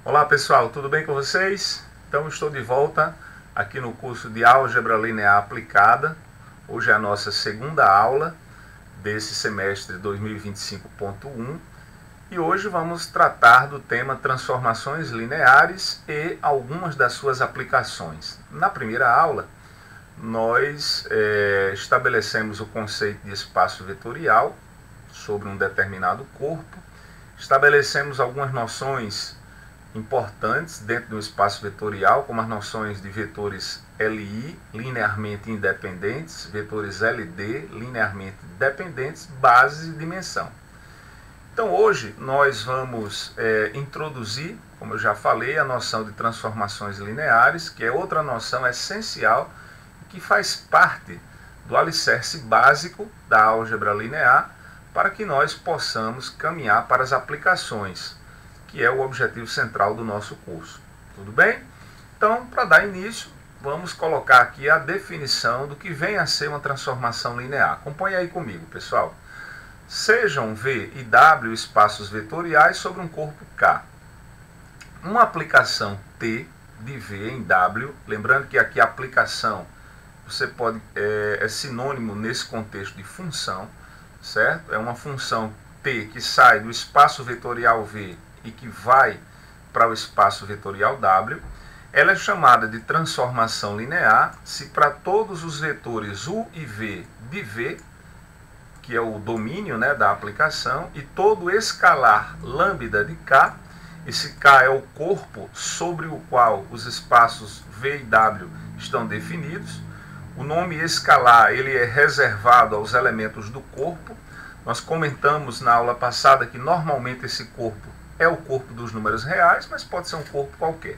Olá pessoal, tudo bem com vocês? Então estou de volta aqui no curso de Álgebra Linear Aplicada. Hoje é a nossa segunda aula desse semestre 2025.1 e hoje vamos tratar do tema transformações lineares e algumas das suas aplicações. Na primeira aula, nós estabelecemos o conceito de espaço vetorial sobre um determinado corpo, estabelecemos algumas noções importantes dentro do espaço vetorial, como as noções de vetores LI, linearmente independentes, vetores LD, linearmente dependentes, bases e dimensão. Então hoje nós vamos introduzir, como eu já falei, a noção de transformações lineares, que é outra noção essencial que faz parte do alicerce básico da álgebra linear para que nós possamos caminhar para as aplicações, que é o objetivo central do nosso curso. Tudo bem? Então, para dar início, vamos colocar aqui a definição do que vem a ser uma transformação linear. Acompanhe aí comigo, pessoal. Sejam V e W espaços vetoriais sobre um corpo K. Uma aplicação T de V em W, lembrando que aqui a aplicação você pode é sinônimo nesse contexto de função, certo? É uma função T que sai do espaço vetorial V e que vai para o espaço vetorial W, ela é chamada de transformação linear se para todos os vetores U e V de V, que é o domínio, né, da aplicação, e todo escalar lambda de K, esse K é o corpo sobre o qual os espaços V e W estão definidos. O nome escalar ele é reservado aos elementos do corpo. Nós comentamos na aula passada que normalmente esse corpo é o corpo dos números reais, mas pode ser um corpo qualquer.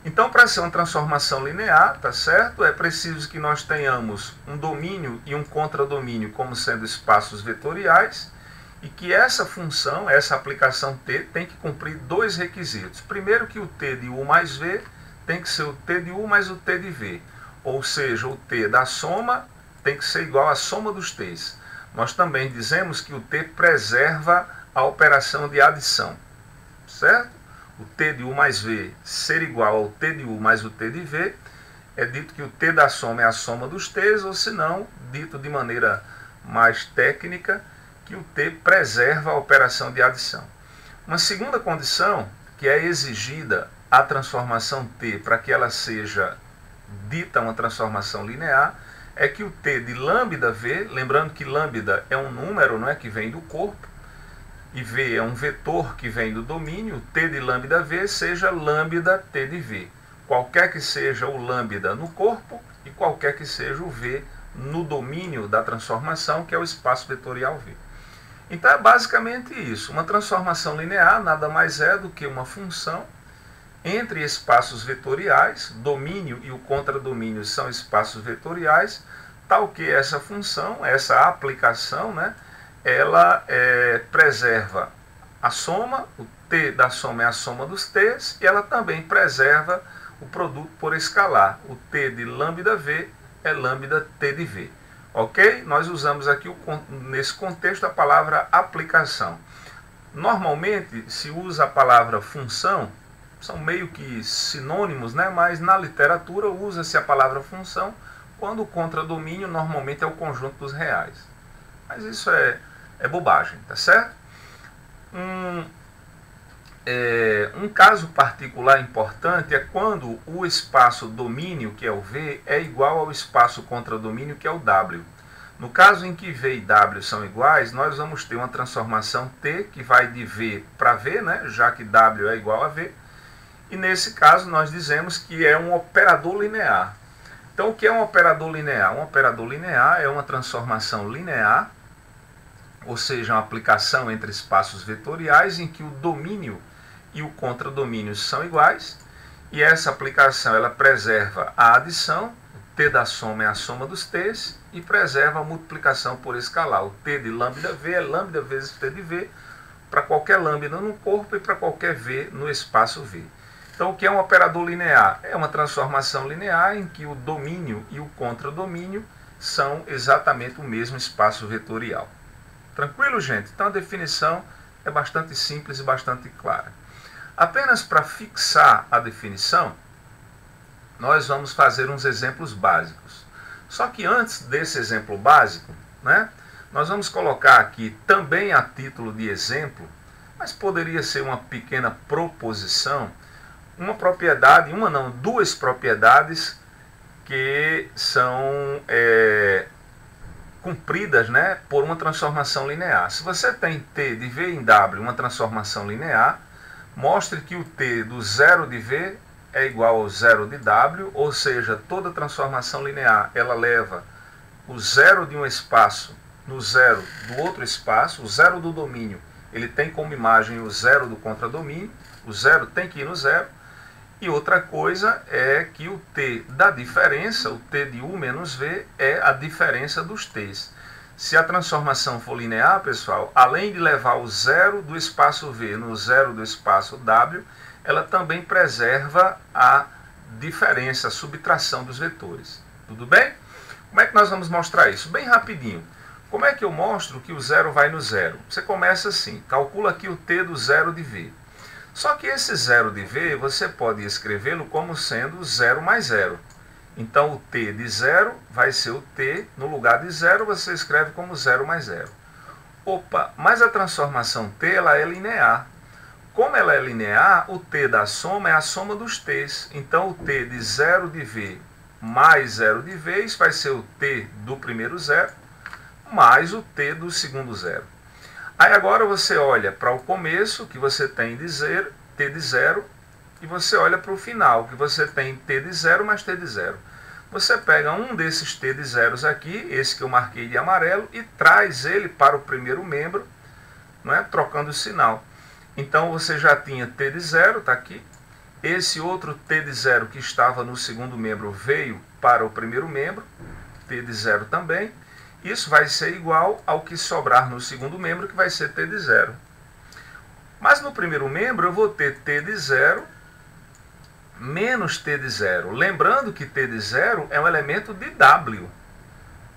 Então, para ser uma transformação linear, tá certo? É preciso que nós tenhamos um domínio e um contradomínio como sendo espaços vetoriais e que essa função, essa aplicação T, tem que cumprir dois requisitos. Primeiro, que o T de U mais V tem que ser o T de U mais o T de V, ou seja, o T da soma tem que ser igual à soma dos T's. Nós também dizemos que o T preserva a operação de adição, certo? O T de U mais V ser igual ao T de U mais o T de V, é dito que o T da soma é a soma dos T's, ou se não, dito de maneira mais técnica, que o T preserva a operação de adição. Uma segunda condição que é exigida à transformação T para que ela seja dita uma transformação linear, é que o T de lambda V, lembrando que lambda é um número, não é, que vem do corpo, e V é um vetor que vem do domínio, T de lambda V seja lambda T de V. Qualquer que seja o lambda no corpo e qualquer que seja o V no domínio da transformação, que é o espaço vetorial V. Então é basicamente isso. Uma transformação linear nada mais é do que uma função entre espaços vetoriais, domínio e o contradomínio são espaços vetoriais, tal que essa função, essa aplicação, né, ela preserva a soma, o T da soma é a soma dos T's, e ela também preserva o produto por escalar. O T de lambda V é lambda T de V. Ok? Nós usamos aqui, nesse contexto, a palavra aplicação. Normalmente se usa a palavra função, são meio que sinônimos, né? Mas na literatura usa-se a palavra função quando o contradomínio normalmente é o conjunto dos reais. Mas isso é bobagem, tá certo? Um caso particular importante é quando o espaço domínio, que é o V, é igual ao espaço contradomínio, que é o W. No caso em que V e W são iguais, nós vamos ter uma transformação T, que vai de V para V, né? Já que W é igual a V. E nesse caso nós dizemos que é um operador linear. Então o que é um operador linear? Um operador linear é uma transformação linear, ou seja, uma aplicação entre espaços vetoriais em que o domínio e o contradomínio são iguais, e essa aplicação ela preserva a adição, o T da soma é a soma dos T's, e preserva a multiplicação por escalar. O T de lambda V é lambda vezes T de V, para qualquer lambda no corpo e para qualquer V no espaço V. Então, o que é um operador linear? É uma transformação linear em que o domínio e o contradomínio são exatamente o mesmo espaço vetorial. Tranquilo, gente? Então, a definição é bastante simples e bastante clara. Apenas para fixar a definição, nós vamos fazer uns exemplos básicos. Só que antes desse exemplo básico, né, nós vamos colocar aqui também a título de exemplo, mas poderia ser uma pequena proposição, uma propriedade, uma não, duas propriedades que são cumpridas, né, por uma transformação linear. Se você tem t de v em w, uma transformação linear, mostre que o t do zero de v é igual ao zero de w, ou seja, toda transformação linear ela leva o zero de um espaço no zero do outro espaço, o zero do domínio ele tem como imagem o zero do contradomínio, o zero tem que ir no zero. E outra coisa é que o t da diferença, o t de u menos v, é a diferença dos t's. Se a transformação for linear, pessoal, além de levar o zero do espaço v no zero do espaço w, ela também preserva a diferença, a subtração dos vetores. Tudo bem? Como é que nós vamos mostrar isso? Bem rapidinho. Como é que eu mostro que o zero vai no zero? Você começa assim, calcula aqui o t do zero de v. Só que esse zero de v, você pode escrevê-lo como sendo 0 mais 0. Então, o t de 0 vai ser o t, no lugar de 0, você escreve como 0 mais 0. Opa, mas a transformação t ela é linear. Como ela é linear, o t da soma é a soma dos t's. Então, o t de 0 de v mais 0 de v vai ser o t do primeiro zero mais o t do segundo zero. Aí agora você olha para o começo, que você tem de zero, t de 0, e você olha para o final, que você tem t de 0 mais t de 0. Você pega um desses t de zeros aqui, esse que eu marquei de amarelo, e traz ele para o primeiro membro, não é? Trocando o sinal. Então você já tinha t de 0, está aqui. Esse outro t de 0 que estava no segundo membro veio para o primeiro membro, t de 0 também. Isso vai ser igual ao que sobrar no segundo membro, que vai ser t de 0. Mas no primeiro membro eu vou ter t de 0 menos t de 0. Lembrando que t de 0 é um elemento de w,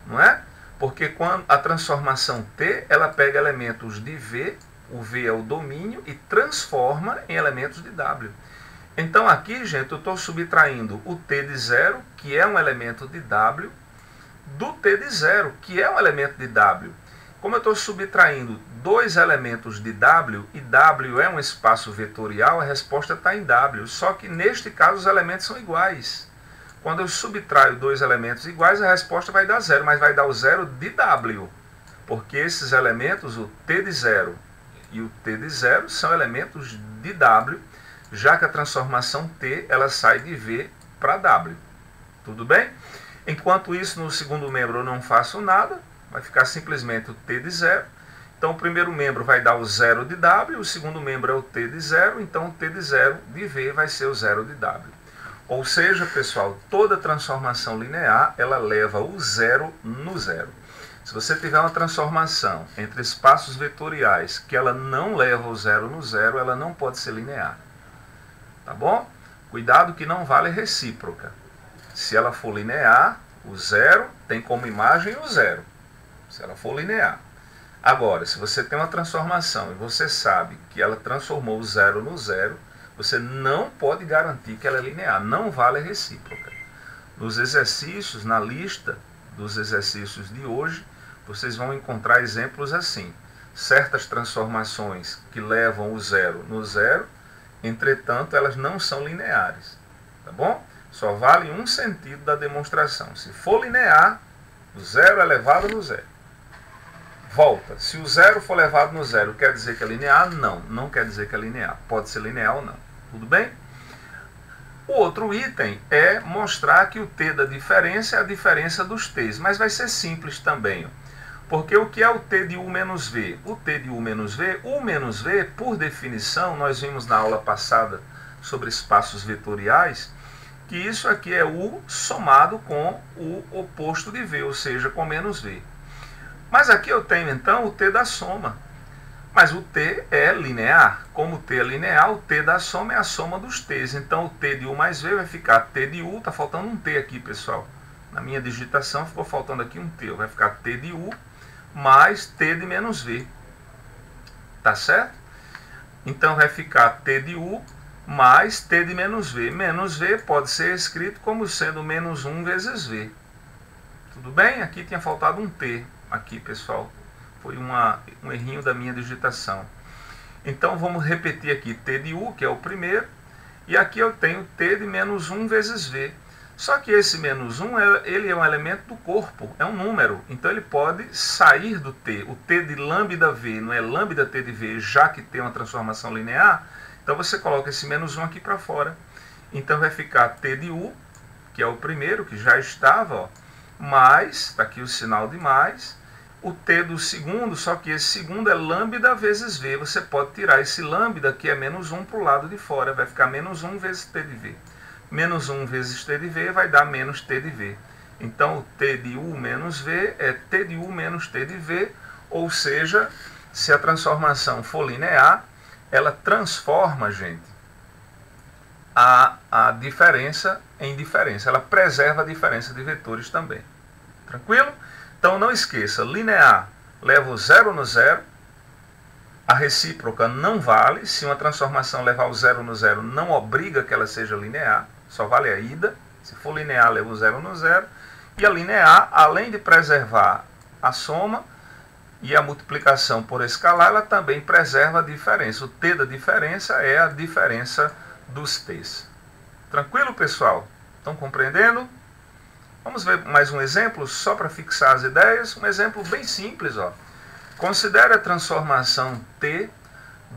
não é? Porque quando a transformação t, ela pega elementos de v, o v é o domínio, e transforma em elementos de w. Então aqui, gente, eu estou subtraindo o t de 0, que é um elemento de w, do t de 0, que é um elemento de w. Como eu estou subtraindo dois elementos de w, e w é um espaço vetorial, a resposta está em w. Só que neste caso os elementos são iguais. Quando eu subtraio dois elementos iguais, a resposta vai dar 0, mas vai dar o 0 de w. Porque esses elementos, o t de 0 e o t de 0, são elementos de w, já que a transformação t ela sai de v para w. Tudo bem? Enquanto isso, no segundo membro eu não faço nada, vai ficar simplesmente o t de 0. Então, o primeiro membro vai dar o 0 de w, o segundo membro é o t de 0, então o t de 0 de v vai ser o 0 de w. Ou seja, pessoal, toda transformação linear, ela leva o zero no zero. Se você tiver uma transformação entre espaços vetoriais que ela não leva o zero no zero, ela não pode ser linear. Tá bom? Cuidado que não vale recíproca. Se ela for linear, o zero tem como imagem o zero. Se ela for linear. Agora, se você tem uma transformação e você sabe que ela transformou o zero no zero, você não pode garantir que ela é linear. Não vale recíproca. Nos exercícios, na lista dos exercícios de hoje, vocês vão encontrar exemplos assim. Certas transformações que levam o zero no zero, entretanto, elas não são lineares. Tá bom? Só vale um sentido da demonstração. Se for linear, o zero é levado no zero. Volta. Se o zero for levado no zero, quer dizer que é linear? Não, não quer dizer que é linear. Pode ser linear ou não. Tudo bem? O outro item é mostrar que o t da diferença é a diferença dos t's. Mas vai ser simples também. Porque o que é o t de u menos v? O t de u menos v, por definição, nós vimos na aula passada sobre espaços vetoriais, que isso aqui é u somado com o oposto de v, ou seja, com menos v. Mas aqui eu tenho então o t da soma. Mas o t é linear. Como o t é linear, o t da soma é a soma dos t's. Então o t de u mais v vai ficar t de u, está faltando um t aqui, pessoal. Na minha digitação ficou faltando aqui um t. Vai ficar t de u mais t de menos v. Tá certo? Então vai ficar t de u mais t de menos v. Menos v pode ser escrito como sendo menos 1 vezes v. Tudo bem? Aqui tinha faltado um t. Aqui, pessoal. Foi um errinho da minha digitação. Então vamos repetir aqui t de u, que é o primeiro. E aqui eu tenho t de menos 1 vezes v. Só que esse menos 1 ele é um elemento do corpo, é um número. Então ele pode sair do t. O t de lambda v não é lambda t de v, já que tem uma transformação linear. Então você coloca esse menos 1 aqui para fora. Então vai ficar t de u, que é o primeiro, que já estava, ó, mais, está aqui o sinal de mais, o t do segundo, só que esse segundo é lambda vezes v. Você pode tirar esse lambda, que é menos 1, para o lado de fora. Vai ficar menos 1 vezes t de v. Menos 1 vezes t de v vai dar menos t de v. Então, o t de u menos v é t de u menos t de v, ou seja, se a transformação for linear, ela transforma, gente, a diferença em diferença. Ela preserva a diferença de vetores também. Tranquilo? Então, não esqueça, linear leva o zero no zero, a recíproca não vale. Se uma transformação levar o zero no zero, não obriga que ela seja linear, só vale a ida. Se for linear, leva o zero no zero. E a linear, além de preservar a soma e a multiplicação por escalar, ela também preserva a diferença. O t da diferença é a diferença dos t's. Tranquilo, pessoal? Estão compreendendo? Vamos ver mais um exemplo, só para fixar as ideias. Um exemplo bem simples, ó. Considere a transformação t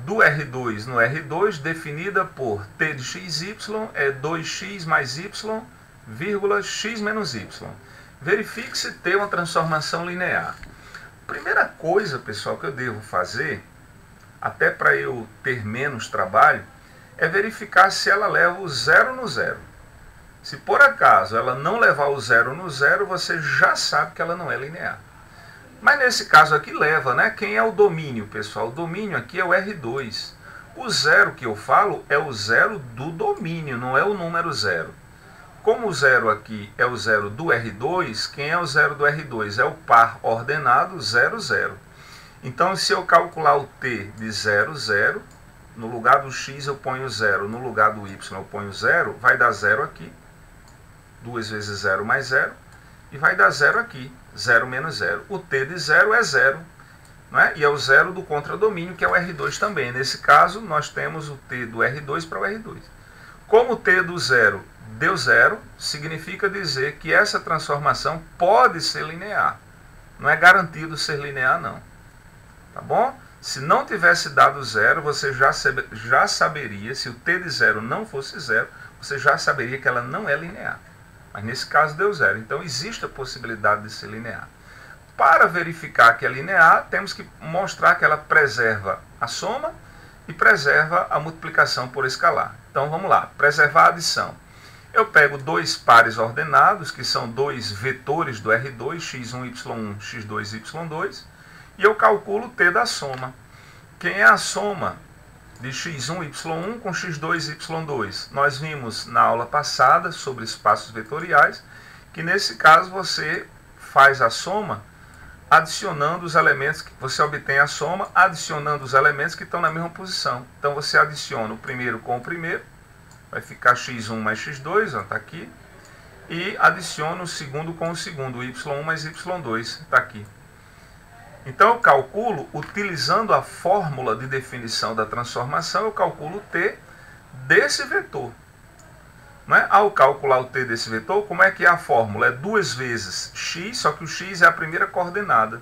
do R2 no R2, definida por t de xy é 2x mais y, vírgula, x menos y. Verifique se t é uma transformação linear. Primeira coisa, pessoal, que eu devo fazer, até para eu ter menos trabalho, é verificar se ela leva o zero no zero. Se por acaso ela não levar o zero no zero, você já sabe que ela não é linear. Mas nesse caso aqui leva, né? Quem é o domínio, pessoal? O domínio aqui é o R2. O zero que eu falo é o zero do domínio, não é o número zero. Como o zero aqui é o zero do R2, quem é o zero do R2? É o par ordenado 0, 0. Então, se eu calcular o t de 0, 0, no lugar do x eu ponho 0, no lugar do y eu ponho 0, vai dar 0 aqui. 2 vezes 0 mais 0. E vai dar 0 aqui. 0 menos 0. O t de 0 é 0. Não é? E é o zero do contradomínio, que é o R2 também. Nesse caso, nós temos o t do R2 para o R2. Como o t do zero deu 0, significa dizer que essa transformação pode ser linear. Não é garantido ser linear, não. Tá bom? Se não tivesse dado 0, você já saberia, se o t de 0 não fosse 0, você já saberia que ela não é linear. Mas nesse caso deu 0. Então existe a possibilidade de ser linear. Para verificar que é linear, temos que mostrar que ela preserva a soma e preserva a multiplicação por escalar. Então vamos lá, preservar a adição. Eu pego dois pares ordenados, que são dois vetores do R2, x1, y1, x2, y2, e eu calculo o t da soma. Quem é a soma de x1, y1 com x2, y2? Nós vimos na aula passada sobre espaços vetoriais, que nesse caso você faz a soma adicionando os elementos, que você obtém a soma adicionando os elementos que estão na mesma posição. Então você adiciona o primeiro com o primeiro, vai ficar x1 mais x2, está aqui, e adiciona o segundo com o segundo, y1 mais y2, está aqui. Então eu calculo, utilizando a fórmula de definição da transformação, eu calculo o t desse vetor. Não é? Ao calcular o t desse vetor, como é que é a fórmula? É 2 vezes x, só que o x é a primeira coordenada.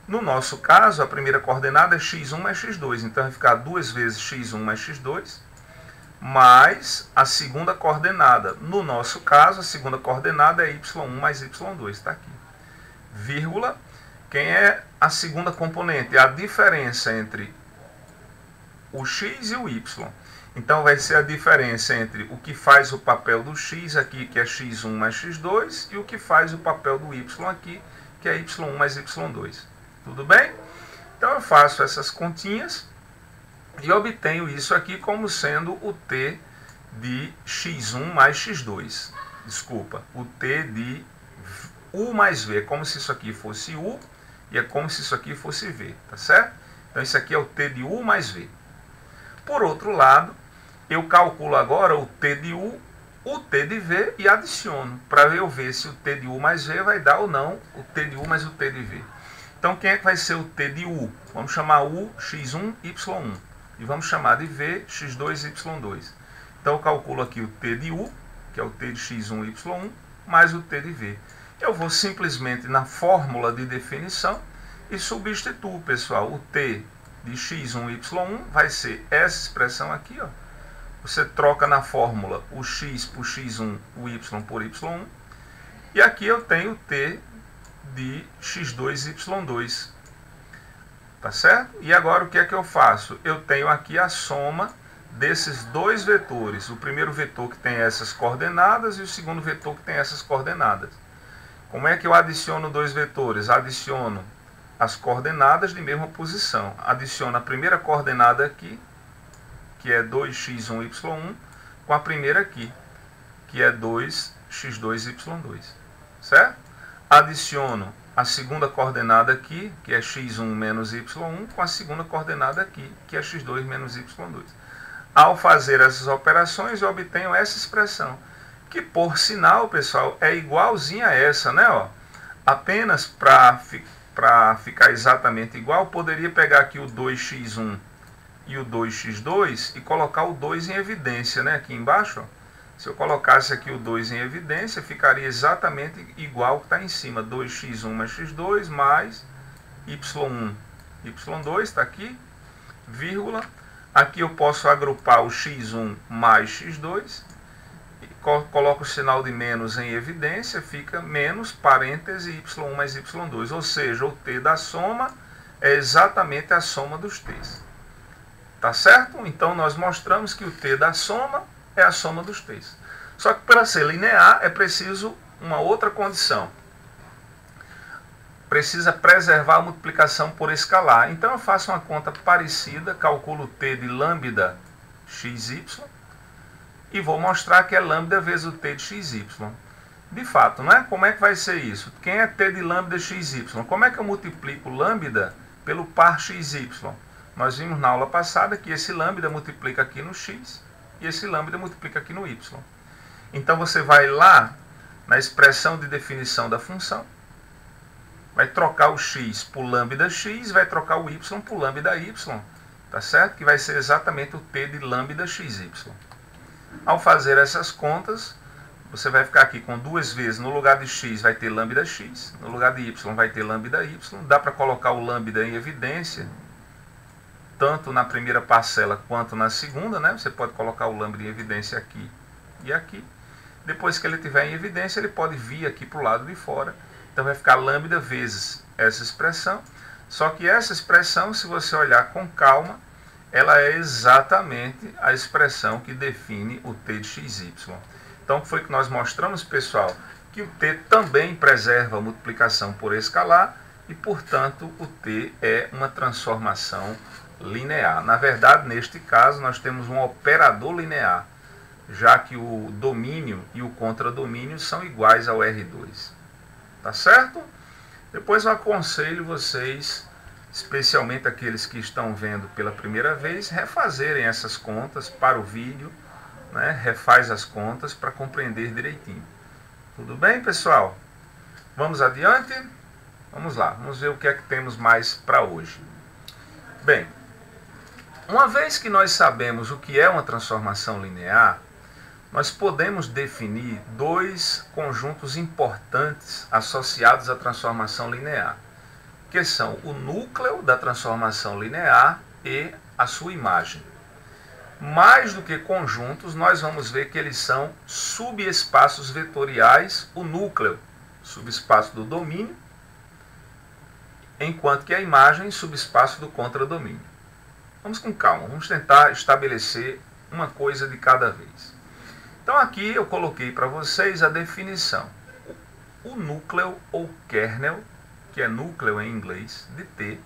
No nosso caso, a primeira coordenada é x1 mais x2, então vai ficar 2 vezes x1 mais x2, mais a segunda coordenada. No nosso caso, a segunda coordenada é y1 mais y2, está aqui. Vírgula. Quem é a segunda componente? É a diferença entre o x e o y. Então vai ser a diferença entre o que faz o papel do x aqui, que é x1 mais x2, e o que faz o papel do y aqui, que é y1 mais y2. Tudo bem? Então eu faço essas continhas e obtenho isso aqui como sendo o t de x1 mais x2. Desculpa, o t de u mais v, como se isso aqui fosse u, e é como se isso aqui fosse v, tá certo? Então isso aqui é o t de u mais v. Por outro lado, eu calculo agora o t de u, o t de v e adiciono, para eu ver se o t de u mais v vai dar ou não o t de u mais o t de v. Então, quem é que vai ser o t de u? Vamos chamar u x1, y1. E vamos chamar de v x2, y2. Então, eu calculo aqui o t de u, que é o t de x1, y1, mais o t de v. Eu vou simplesmente na fórmula de definição e substituo, pessoal. O t de x1, y1 vai ser essa expressão aqui, ó. Você troca na fórmula o x por x1, o y por y1. E aqui eu tenho o t de x2, y2. Tá certo? E agora o que é que eu faço? Eu tenho aqui a soma desses dois vetores. O primeiro vetor que tem essas coordenadas e o segundo vetor que tem essas coordenadas. Como é que eu adiciono dois vetores? Adiciono as coordenadas de mesma posição. Adiciono a primeira coordenada aqui, que é 2x1, y1, com a primeira aqui, que é 2x2, y2. Certo? Adiciono a segunda coordenada aqui, que é x1 menos y1, com a segunda coordenada aqui, que é x2 menos y2. Ao fazer essas operações, eu obtenho essa expressão, que por sinal, pessoal, é igualzinha a essa, né? Ó, apenas para ficar exatamente igual, poderia pegar aqui o 2x1 e o 2x2 e colocar o 2 em evidência, né? Aqui embaixo, ó. Se eu colocasse aqui o 2 em evidência, ficaria exatamente igual ao que está em cima. 2x1 mais x2 mais y1, y2, está aqui, vírgula. Aqui eu posso agrupar o x1 mais x2. Coloco o sinal de menos em evidência, fica menos parêntese y1 mais y2. Ou seja, o t da soma é exatamente a soma dos t's. Tá certo? Então nós mostramos que o t da soma é a soma dos t's. Só que para ser linear é preciso uma outra condição. Precisa preservar a multiplicação por escalar. Então eu faço uma conta parecida, calculo o t de lambda xy e vou mostrar que é lambda vezes o t de xy. De fato, não é? Como é que vai ser isso? Quem é t de lambda xy? Como é que eu multiplico lambda pelo par xy? Nós vimos na aula passada que esse lambda multiplica aqui no x e esse lambda multiplica aqui no y. Então você vai lá na expressão de definição da função, vai trocar o x por lambda x, vai trocar o y por lambda y, tá certo? Que vai ser exatamente o t de lambda xy. Ao fazer essas contas, você vai ficar aqui com duas vezes, no lugar de x vai ter lambda x, no lugar de y vai ter lambda y, dá para colocar o lambda em evidência, tanto na primeira parcela quanto na segunda, né? Você pode colocar o lambda em evidência aqui e aqui. Depois que ele estiver em evidência, ele pode vir aqui para o lado de fora. Então vai ficar lambda vezes essa expressão. Só que essa expressão, se você olhar com calma, ela é exatamente a expressão que define o t de xy. Então foi que nós mostramos, pessoal, que o t também preserva a multiplicação por escalar e, portanto, o t é uma transformação linear. Na verdade, neste caso, nós temos um operador linear, já que o domínio e o contradomínio são iguais ao R2. Tá certo? Depois eu aconselho vocês, especialmente aqueles que estão vendo pela primeira vez, refazerem essas contas para o vídeo, né? Refaz as contas para compreender direitinho. Tudo bem, pessoal? Vamos adiante? Vamos lá, vamos ver o que é que temos mais para hoje. Bem, uma vez que nós sabemos o que é uma transformação linear, nós podemos definir dois conjuntos importantes associados à transformação linear, que são o núcleo da transformação linear e a sua imagem. Mais do que conjuntos, nós vamos ver que eles são subespaços vetoriais, o núcleo, subespaço do domínio, enquanto que a imagem, subespaço do contradomínio. Vamos com calma, vamos tentar estabelecer uma coisa de cada vez. Então aqui eu coloquei para vocês a definição. O núcleo ou kernel, que é núcleo em inglês, de T,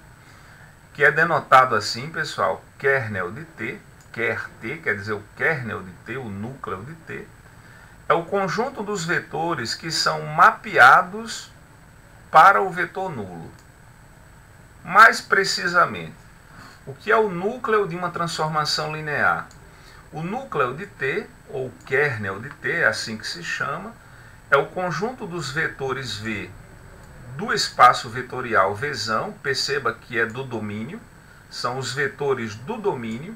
que é denotado assim, pessoal, kernel de T, quer T, quer dizer o kernel de T, o núcleo de T, é o conjunto dos vetores que são mapeados para o vetor nulo. Mais precisamente, O que é o núcleo de uma transformação linear? O núcleo de T, ou kernel de T, é assim que se chama, é o conjunto dos vetores V do espaço vetorial Vzão, perceba que é do domínio, são os vetores do domínio,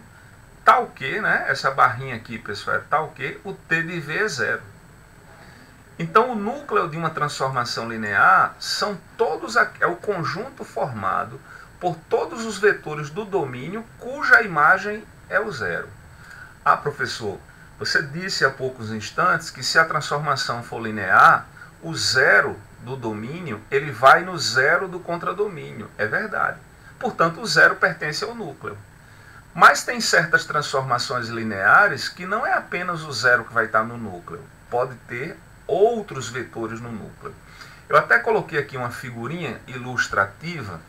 tal que, né, essa barrinha aqui, pessoal, é tal que o T de V é zero. Então, o núcleo de uma transformação linear é o conjunto formado por todos os vetores do domínio cuja imagem é o zero. Ah, professor, você disse há poucos instantes que se a transformação for linear, o zero do domínio ele vai no zero do contradomínio. É verdade. Portanto, o zero pertence ao núcleo. Mas tem certas transformações lineares que não é apenas o zero que vai estar no núcleo. Pode ter outros vetores no núcleo. Eu até coloquei aqui uma figurinha ilustrativa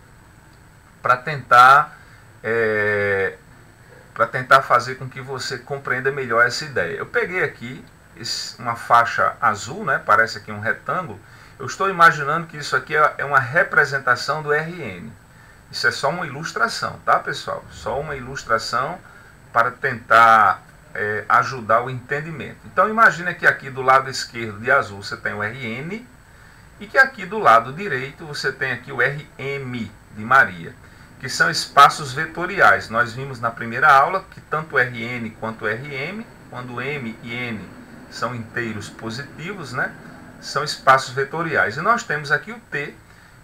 para tentar fazer com que você compreenda melhor essa ideia. Eu peguei aqui uma faixa azul, né, parece aqui um retângulo. Eu estou imaginando que isso aqui é uma representação do Rn. Isso é só uma ilustração, tá, pessoal? Só uma ilustração para tentar ajudar o entendimento. Então, imagine que aqui do lado esquerdo de azul você tem o Rn e que aqui do lado direito você tem aqui o Rm de Maria, que são espaços vetoriais. Nós vimos na primeira aula que tanto Rn quanto Rm, quando M e N são inteiros positivos, né, são espaços vetoriais. E nós temos aqui o T,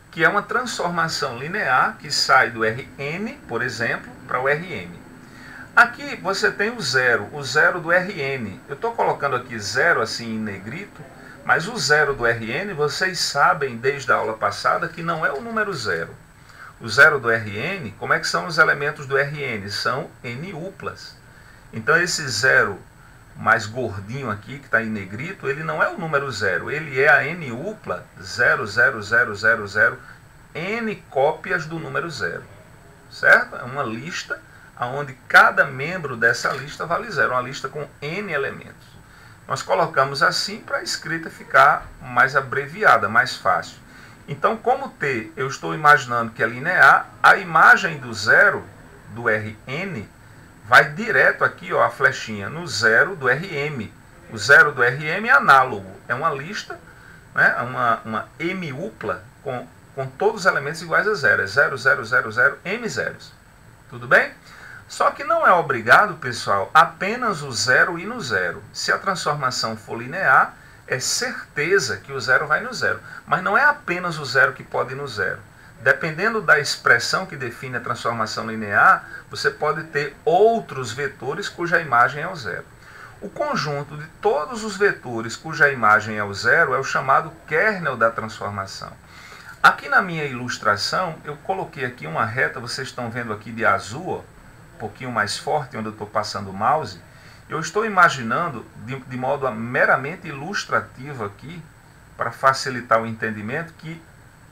que é uma transformação linear que sai do Rn, por exemplo, para o Rm. Aqui você tem o zero do Rn. Eu estou colocando aqui zero assim em negrito, mas o zero do Rn, vocês sabem desde a aula passada que não é o número zero. O zero do Rn, como é que são os elementos do Rn? São N-uplas. Então esse zero mais gordinho aqui, que está em negrito, ele não é o número zero, ele é a N-upla 00000, N cópias do número zero. Certo? É uma lista onde cada membro dessa lista vale zero, uma lista com N elementos. Nós colocamos assim para a escrita ficar mais abreviada, mais fácil. Então, como T, eu estou imaginando que é linear, a imagem do zero, do Rn, vai direto aqui, ó, a flechinha, no zero do Rm. O zero do Rm é análogo, é uma lista, né, uma M-upla com todos os elementos iguais a zero. É 0000 M zeros. Tudo bem? Só que não é obrigado, pessoal, apenas o zero ir no zero. Se a transformação for linear, é certeza que o zero vai no zero. Mas não é apenas o zero que pode ir no zero. Dependendo da expressão que define a transformação linear, você pode ter outros vetores cuja imagem é o zero. O conjunto de todos os vetores cuja imagem é o zero é o chamado kernel da transformação. Aqui na minha ilustração, eu coloquei aqui uma reta, vocês estão vendo aqui de azul, ó, um pouquinho mais forte, onde eu estou passando o mouse. Eu estou imaginando, de modo meramente ilustrativo aqui, para facilitar o entendimento, que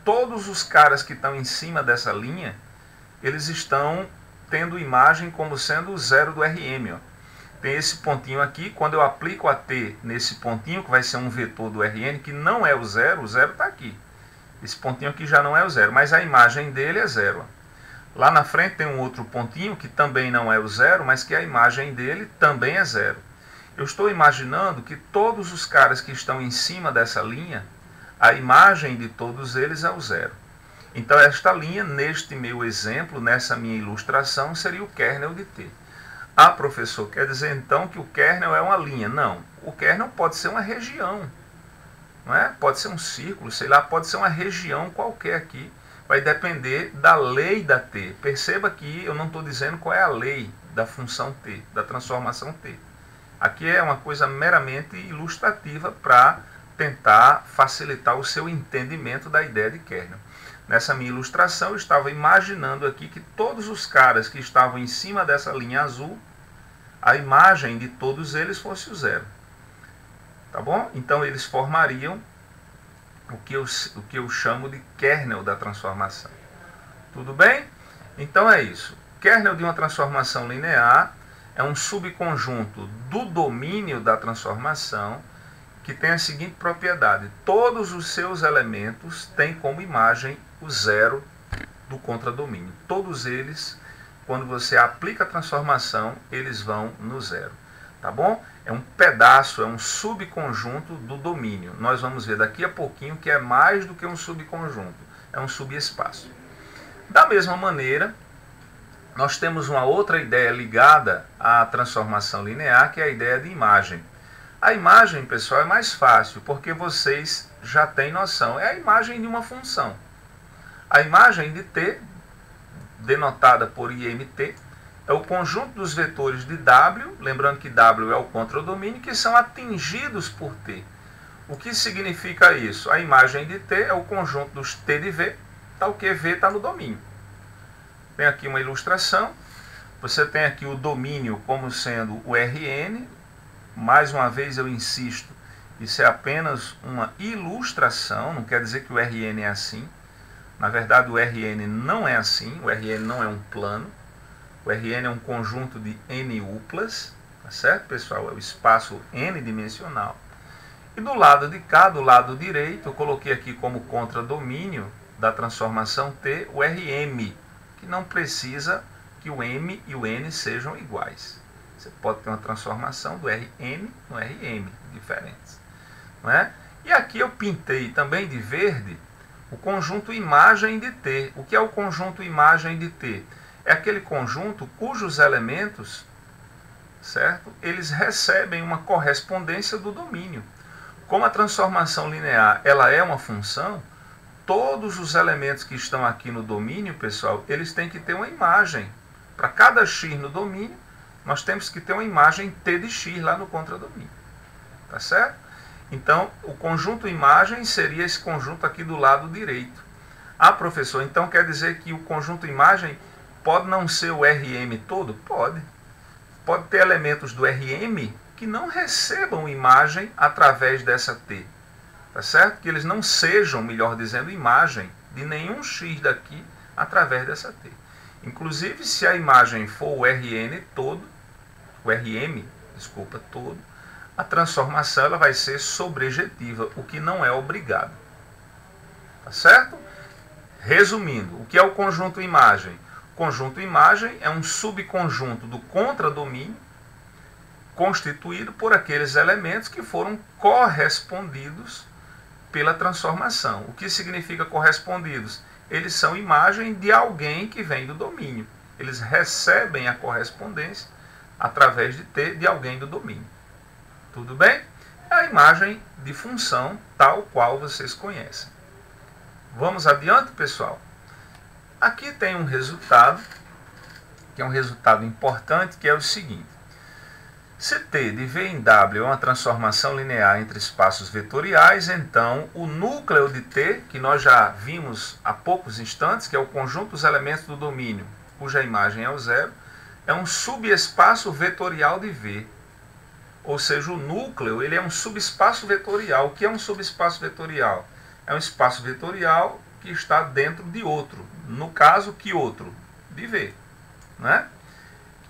todos os caras que estão em cima dessa linha, eles estão tendo imagem como sendo o zero do Rm. Ó. Tem esse pontinho aqui, quando eu aplico a T nesse pontinho, que vai ser um vetor do Rn, que não é o zero está aqui. Esse pontinho aqui já não é o zero, mas a imagem dele é zero. Ó. Lá na frente tem um outro pontinho que também não é o zero, mas que a imagem dele também é zero. Eu estou imaginando que todos os caras que estão em cima dessa linha, a imagem de todos eles é o zero. Então esta linha, neste meu exemplo, nessa minha ilustração, seria o kernel de T. Ah, professor, quer dizer então que o kernel é uma linha? Não, o kernel pode ser uma região. Não é? Pode ser um círculo, sei lá, pode ser uma região qualquer aqui. Vai depender da lei da T. Perceba que eu não estou dizendo qual é a lei da função T, da transformação T. Aqui é uma coisa meramente ilustrativa para tentar facilitar o seu entendimento da ideia de kernel. Nessa minha ilustração, eu estava imaginando aqui que todos os caras que estavam em cima dessa linha azul, a imagem de todos eles fosse o zero. Tá bom? Então, eles formariam o que eu chamo de kernel da transformação. Tudo bem? Então é isso. Kernel de uma transformação linear é um subconjunto do domínio da transformação que tem a seguinte propriedade. Todos os seus elementos têm como imagem o zero do contradomínio. Todos eles quando você aplica a transformação, eles vão no zero. Tá bom? É um pedaço, é um subconjunto do domínio. Nós vamos ver daqui a pouquinho que é mais do que um subconjunto, é um subespaço. Da mesma maneira, nós temos uma outra ideia ligada à transformação linear, que é a ideia de imagem. A imagem, pessoal, é mais fácil, porque vocês já têm noção. É a imagem de uma função. A imagem de t, denotada por IMT, é o conjunto dos vetores de W, lembrando que W é o contradomínio, que são atingidos por T. O que significa isso? A imagem de T é o conjunto dos T de V, tal que V está no domínio. Tem aqui uma ilustração. Você tem aqui o domínio como sendo o Rn. Mais uma vez eu insisto, isso é apenas uma ilustração, não quer dizer que o Rn é assim. Na verdade, o Rn não é assim, o Rn não é um plano. O Rn é um conjunto de n-uplas, tá certo, pessoal? É o espaço n-dimensional. E do lado de cá, do lado direito, eu coloquei aqui como contradomínio da transformação T o Rm, que não precisa que o m e o n sejam iguais. Você pode ter uma transformação do Rn no Rm, diferentes. Não é? E aqui eu pintei também de verde o conjunto imagem de T. O que é o conjunto imagem de T? É aquele conjunto cujos elementos, certo? Eles recebem uma correspondência do domínio. Como a transformação linear ela é uma função, todos os elementos que estão aqui no domínio, pessoal, eles têm que ter uma imagem. Para cada x no domínio, nós temos que ter uma imagem t de x lá no contradomínio. Tá certo? Então, o conjunto imagem seria esse conjunto aqui do lado direito. Ah, professor, então quer dizer que o conjunto imagem pode não ser o Rm todo? Pode. Pode ter elementos do Rm que não recebam imagem através dessa T. Tá certo? Que eles não sejam, melhor dizendo, imagem de nenhum x daqui através dessa T. Inclusive, se a imagem for o Rn todo, todo, a transformação ela vai ser sobrejetiva, o que não é obrigado. Tá certo? Resumindo, o que é o conjunto imagem? O conjunto imagem é um subconjunto do contradomínio constituído por aqueles elementos que foram correspondidos pela transformação. O que significa correspondidos? Eles são imagem de alguém que vem do domínio. Eles recebem a correspondência através de T de alguém do domínio. Tudo bem? É a imagem de função tal qual vocês conhecem. Vamos adiante, pessoal? Aqui tem um resultado, que é um resultado importante, que é o seguinte. Se T de V em W é uma transformação linear entre espaços vetoriais, então o núcleo de T, que nós já vimos há poucos instantes, que é o conjunto dos elementos do domínio, cuja imagem é o zero, é um subespaço vetorial de V. Ou seja, o núcleo ele é um subespaço vetorial. O que é um subespaço vetorial? É um espaço vetorial que está dentro de outro. No caso, que outro? De V. Né?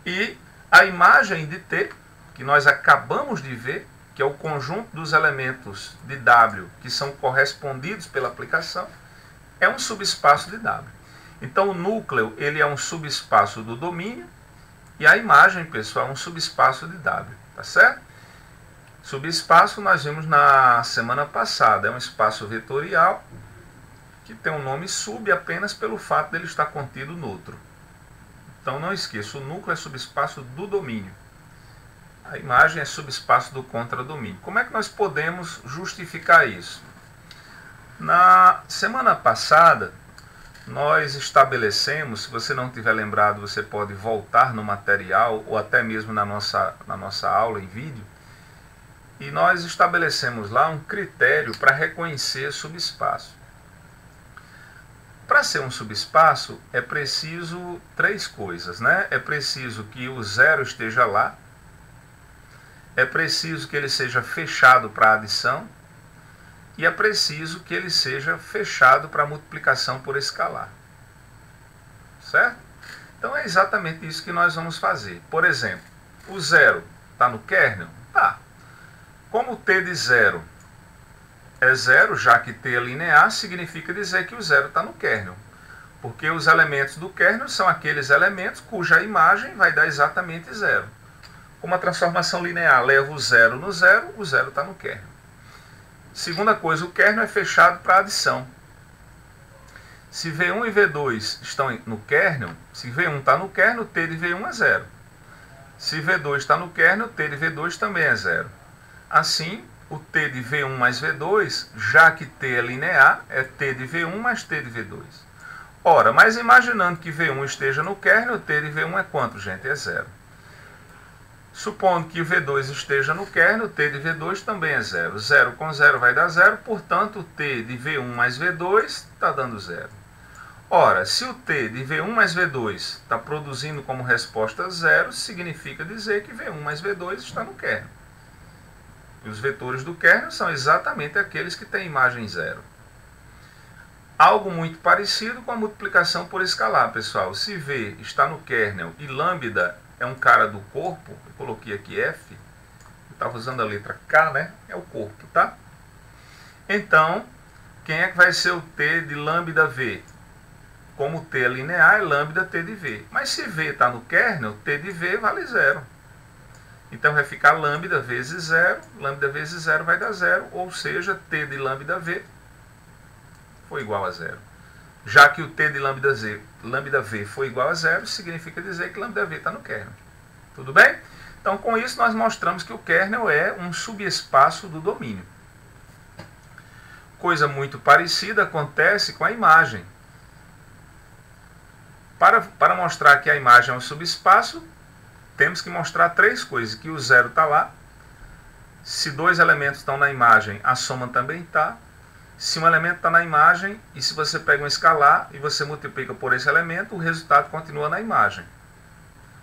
E a imagem de T, que nós acabamos de ver, que é o conjunto dos elementos de W que são correspondidos pela aplicação, é um subespaço de W. Então, o núcleo ele é um subespaço do domínio e a imagem, pessoal, é um subespaço de W. Tá certo? Subespaço nós vimos na semana passada. É um espaço vetorial que tem um nome sub apenas pelo fato dele estar contido no outro. Então não esqueça, o núcleo é subespaço do domínio. A imagem é subespaço do contradomínio. Como é que nós podemos justificar isso? Na semana passada, nós estabelecemos, se você não tiver lembrado, você pode voltar no material ou até mesmo na nossa aula em vídeo. E nós estabelecemos lá um critério para reconhecer subespaço. Para ser um subespaço, é preciso três coisas, né? É preciso que o zero esteja lá, é preciso que ele seja fechado para adição e é preciso que ele seja fechado para multiplicação por escalar. Certo? Então é exatamente isso que nós vamos fazer. Por exemplo, o zero está no kernel? Tá. Como t de zero é zero, já que t é linear, significa dizer que o zero está no kernel. Porque os elementos do kernel são aqueles elementos cuja imagem vai dar exatamente zero. Como a transformação linear leva o zero no zero, o zero está no kernel. Segunda coisa, o kernel é fechado para adição. Se V1 e V2 estão no kernel, se V1 está no kernel, T de V1 é zero. Se V2 está no kernel, T de V2 também é zero. Assim, o T de V1 mais V2, já que T é linear, é T de V1 mais T de V2. Ora, mas imaginando que V1 esteja no kernel, T de V1 é quanto, gente? É zero. Supondo que o V2 esteja no kernel, T de V2 também é zero. 0 com 0 vai dar zero, portanto, T de V1 mais V2 está dando zero. Ora, se o T de V1 mais V2 está produzindo como resposta zero, significa dizer que V1 mais V2 está no kernel. E os vetores do kernel são exatamente aqueles que têm imagem zero. Algo muito parecido com a multiplicação por escalar, pessoal. Se V está no kernel e lambda é um cara do corpo, eu coloquei aqui F, eu estava usando a letra K, né? É o corpo, tá? Então, quem é que vai ser o T de lambda V? Como T é linear, é lambda T de V. Mas se V está no kernel, T de V vale zero. Então vai ficar lambda vezes zero vai dar zero, ou seja, T de lambda V foi igual a zero. Já que o T de lambda V foi igual a zero, significa dizer que lambda V está no kernel. Tudo bem? Então, com isso, nós mostramos que o kernel é um subespaço do domínio. Coisa muito parecida acontece com a imagem. Para mostrar que a imagem é um subespaço, temos que mostrar três coisas. Que o zero está lá. Se dois elementos estão na imagem, a soma também está. Se um elemento está na imagem, e se você pega um escalar e você multiplica por esse elemento, o resultado continua na imagem.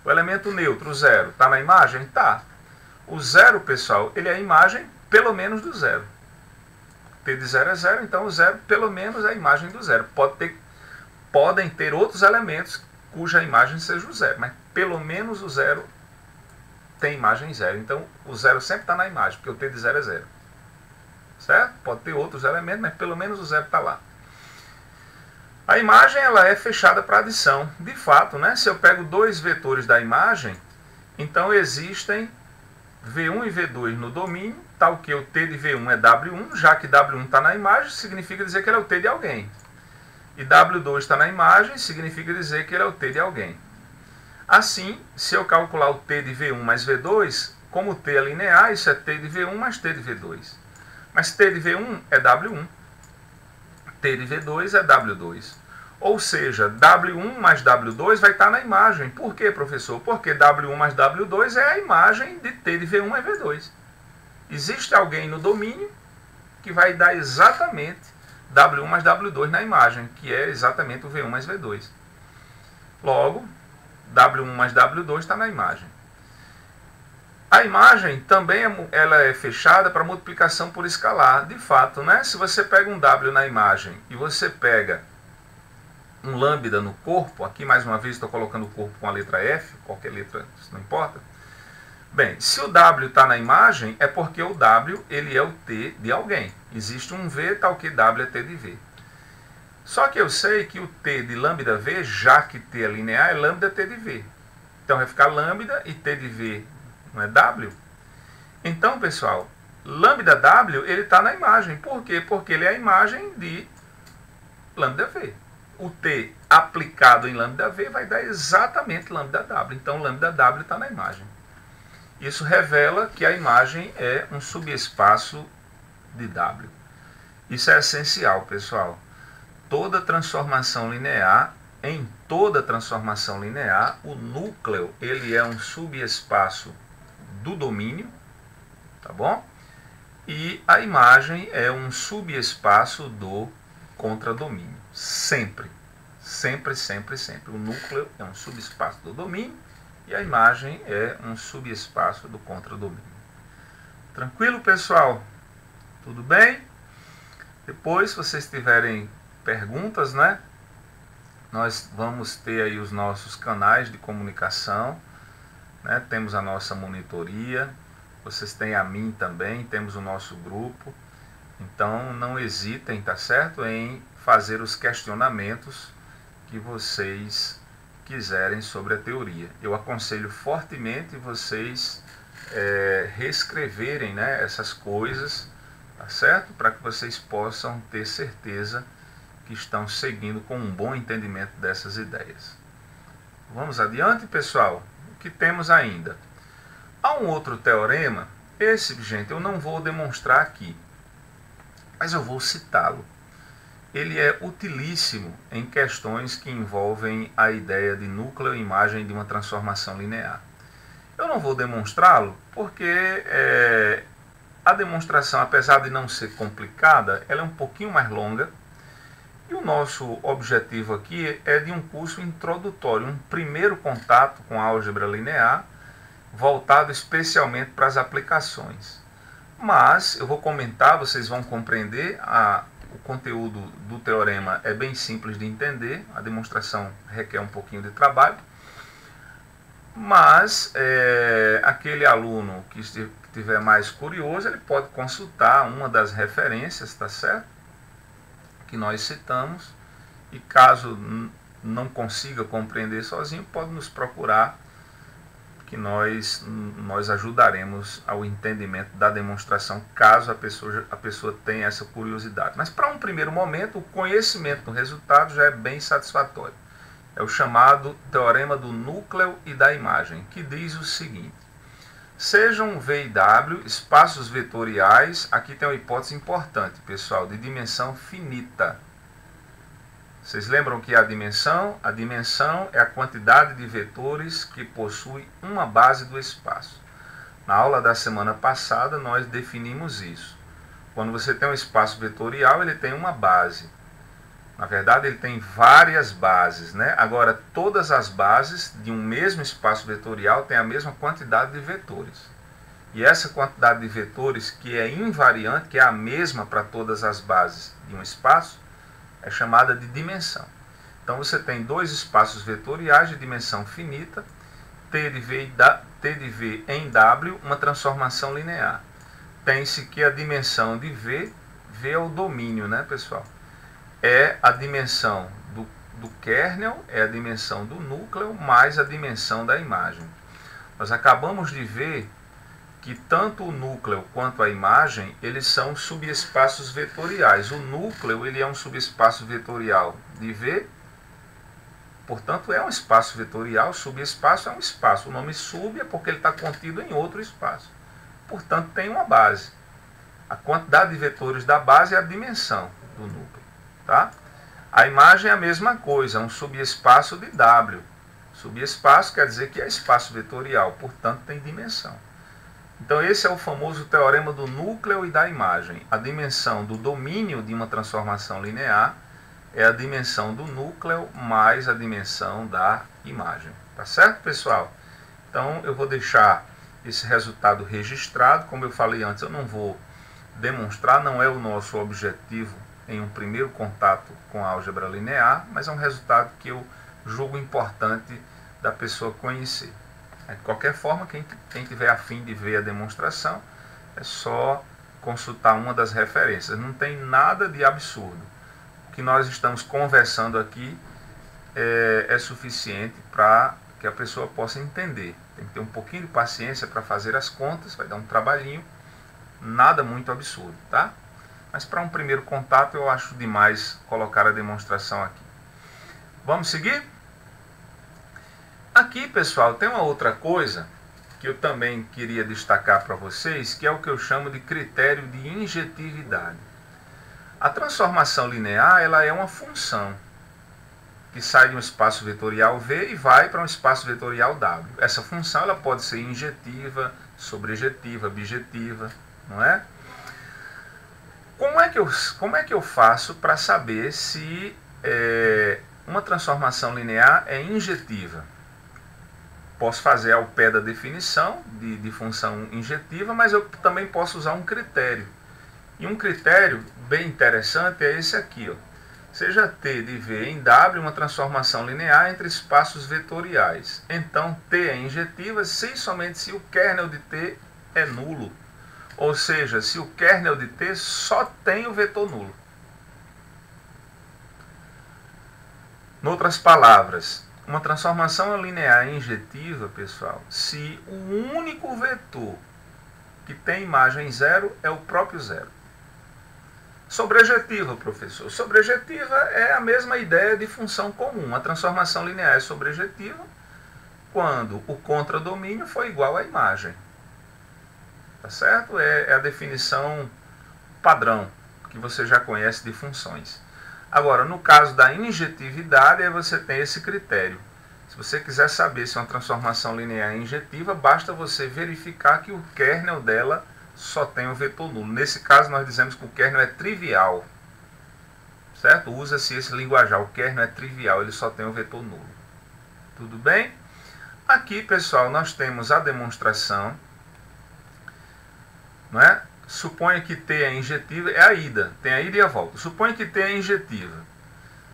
O elemento neutro, o zero, está na imagem? Está. O zero, pessoal, ele é a imagem pelo menos do zero. T de zero é zero, então o zero pelo menos é a imagem do zero. Podem ter outros elementos cuja imagem seja o zero, mas pelo menos o zero tem imagem zero. Então o zero sempre está na imagem, porque o T de zero é zero. Certo? Pode ter outros elementos, mas pelo menos o zero está lá. A imagem ela é fechada para adição. De fato, né? Se eu pego dois vetores da imagem, então existem V1 e V2 no domínio, tal que o T de V1 é W1, já que W1 está na imagem, significa dizer que ele é o T de alguém. E W2 está na imagem, significa dizer que ele é o T de alguém. Assim, se eu calcular o T de V1 mais V2, como o T é linear, isso é T de V1 mais T de V2. Mas T de V1 é W1, T de V2 é W2. Ou seja, W1 mais W2 vai estar na imagem. Por quê, professor? Porque W1 mais W2 é a imagem de T de V1 mais V2. Existe alguém no domínio que vai dar exatamente W1 mais W2 na imagem, que é exatamente o V1 mais V2. Logo, W1 mais W2 está na imagem. A imagem também ela é fechada para multiplicação por escalar. De fato, né? Se você pega um W na imagem e você pega um lambda no corpo, aqui mais uma vez estou colocando o corpo com a letra F, qualquer letra, isso não importa. Bem, se o W está na imagem, é porque o W ele é o T de alguém. Existe um V, tal que W é T de V. Só que eu sei que o T de lambda V, já que T é linear, é lambda T de V. Então vai ficar lambda e T de V não é W? Então, pessoal, lambda W ele está na imagem. Por quê? Porque ele é a imagem de lambda V. O T aplicado em lambda V vai dar exatamente lambda W. Então, lambda W está na imagem. Isso revela que a imagem é um subespaço de W. Isso é essencial, pessoal. Toda transformação linear, em toda transformação linear, o núcleo ele é um subespaço do domínio, tá bom? E a imagem é um subespaço do contradomínio. Sempre, sempre, sempre, sempre. O núcleo é um subespaço do domínio e a imagem é um subespaço do contradomínio. Tranquilo, pessoal? Tudo bem? Depois, se vocês tiverem perguntas, né? Nós vamos ter aí os nossos canais de comunicação, né? Temos a nossa monitoria, vocês têm a mim também, temos o nosso grupo. Então, não hesitem, tá certo? Em fazer os questionamentos que vocês quiserem sobre a teoria. Eu aconselho fortemente vocês reescreverem, né, essas coisas, tá certo? Para que vocês possam ter certeza que estão seguindo com um bom entendimento dessas ideias. Vamos adiante, pessoal? O que temos ainda? Há um outro teorema, esse, gente, eu não vou demonstrar aqui, mas eu vou citá-lo. Ele é utilíssimo em questões que envolvem a ideia de núcleo-imagem de uma transformação linear. Eu não vou demonstrá-lo porque a demonstração, apesar de não ser complicada, ela é um pouquinho mais longa. E o nosso objetivo aqui é de um curso introdutório, um primeiro contato com a álgebra linear, voltado especialmente para as aplicações. Mas eu vou comentar, vocês vão compreender, o conteúdo do teorema é bem simples de entender, a demonstração requer um pouquinho de trabalho, mas aquele aluno que estiver mais curioso, ele pode consultar uma das referências, tá certo? Que nós citamos, e caso não consiga compreender sozinho, pode nos procurar, que nós ajudaremos ao entendimento da demonstração, caso a pessoa tenha essa curiosidade. Mas para um primeiro momento, o conhecimento do resultado já é bem satisfatório. É o chamado teorema do núcleo e da imagem, que diz o seguinte: sejam V e W espaços vetoriais, aqui tem uma hipótese importante, pessoal, de dimensão finita. Vocês lembram que a dimensão é a quantidade de vetores que possui uma base do espaço. Na aula da semana passada nós definimos isso. Quando você tem um espaço vetorial, ele tem uma base. Na verdade, ele tem várias bases, né? Agora, todas as bases de um mesmo espaço vetorial têm a mesma quantidade de vetores. E essa quantidade de vetores, que é invariante, que é a mesma para todas as bases de um espaço, é chamada de dimensão. Então você tem dois espaços vetoriais de dimensão finita, T de V em W, uma transformação linear. Tem-se que a dimensão de V é o domínio, né, pessoal? É a dimensão do kernel, é a dimensão do núcleo, mais a dimensão da imagem. Nós acabamos de ver que tanto o núcleo quanto a imagem, eles são subespaços vetoriais. O núcleo, ele é um subespaço vetorial de V, portanto é um espaço vetorial, subespaço é um espaço. O nome sub é porque ele está contido em outro espaço. Portanto, tem uma base. A quantidade de vetores da base é a dimensão do núcleo. Tá? A imagem é a mesma coisa, um subespaço de W. Subespaço quer dizer que é espaço vetorial, portanto tem dimensão. Então esse é o famoso teorema do núcleo e da imagem. A dimensão do domínio de uma transformação linear é a dimensão do núcleo mais a dimensão da imagem. Tá certo, pessoal? Então eu vou deixar esse resultado registrado. Como eu falei antes, eu não vou demonstrar, não é o nosso objetivo em um primeiro contato com a álgebra linear, mas é um resultado que eu julgo importante da pessoa conhecer. De qualquer forma, quem tiver a fim de ver a demonstração, é só consultar uma das referências. Não tem nada de absurdo. O que nós estamos conversando aqui é suficiente para que a pessoa possa entender. Tem que ter um pouquinho de paciência para fazer as contas, vai dar um trabalhinho, nada muito absurdo, tá? Mas para um primeiro contato eu acho demais colocar a demonstração aqui. Vamos seguir? Aqui, pessoal, tem uma outra coisa que eu também queria destacar para vocês, que é o que eu chamo de critério de injetividade. A transformação linear, ela é uma função que sai de um espaço vetorial V e vai para um espaço vetorial W. Essa função ela pode ser injetiva, sobrejetiva, bijetiva, não é? Como é que eu faço para saber se uma transformação linear é injetiva? Posso fazer ao pé da definição de função injetiva, mas eu também posso usar um critério. E um critério bem interessante é esse aqui, ó. Seja T de V em W uma transformação linear entre espaços vetoriais. Então T é injetiva se e somente se o kernel de T é nulo. Ou seja, se o kernel de T só tem o vetor nulo. Em outras palavras, uma transformação linear injetiva, pessoal, se o único vetor que tem imagem zero é o próprio zero. Sobrejetiva, professor. Sobrejetiva é a mesma ideia de função comum. A transformação linear é sobrejetiva quando o contradomínio for igual à imagem. Tá certo? É a definição padrão que você já conhece de funções. Agora, no caso da injetividade, aí você tem esse critério. Se você quiser saber se é uma transformação linear injetiva, basta você verificar que o kernel dela só tem um vetor nulo. Nesse caso, nós dizemos que o kernel é trivial. Certo? Usa-se esse linguajar. O kernel é trivial, ele só tem um vetor nulo. Tudo bem? Aqui, pessoal, nós temos a demonstração. Não é? Suponha que T é injetiva, é a ida, tem a ida e a volta. Suponha que T é injetiva.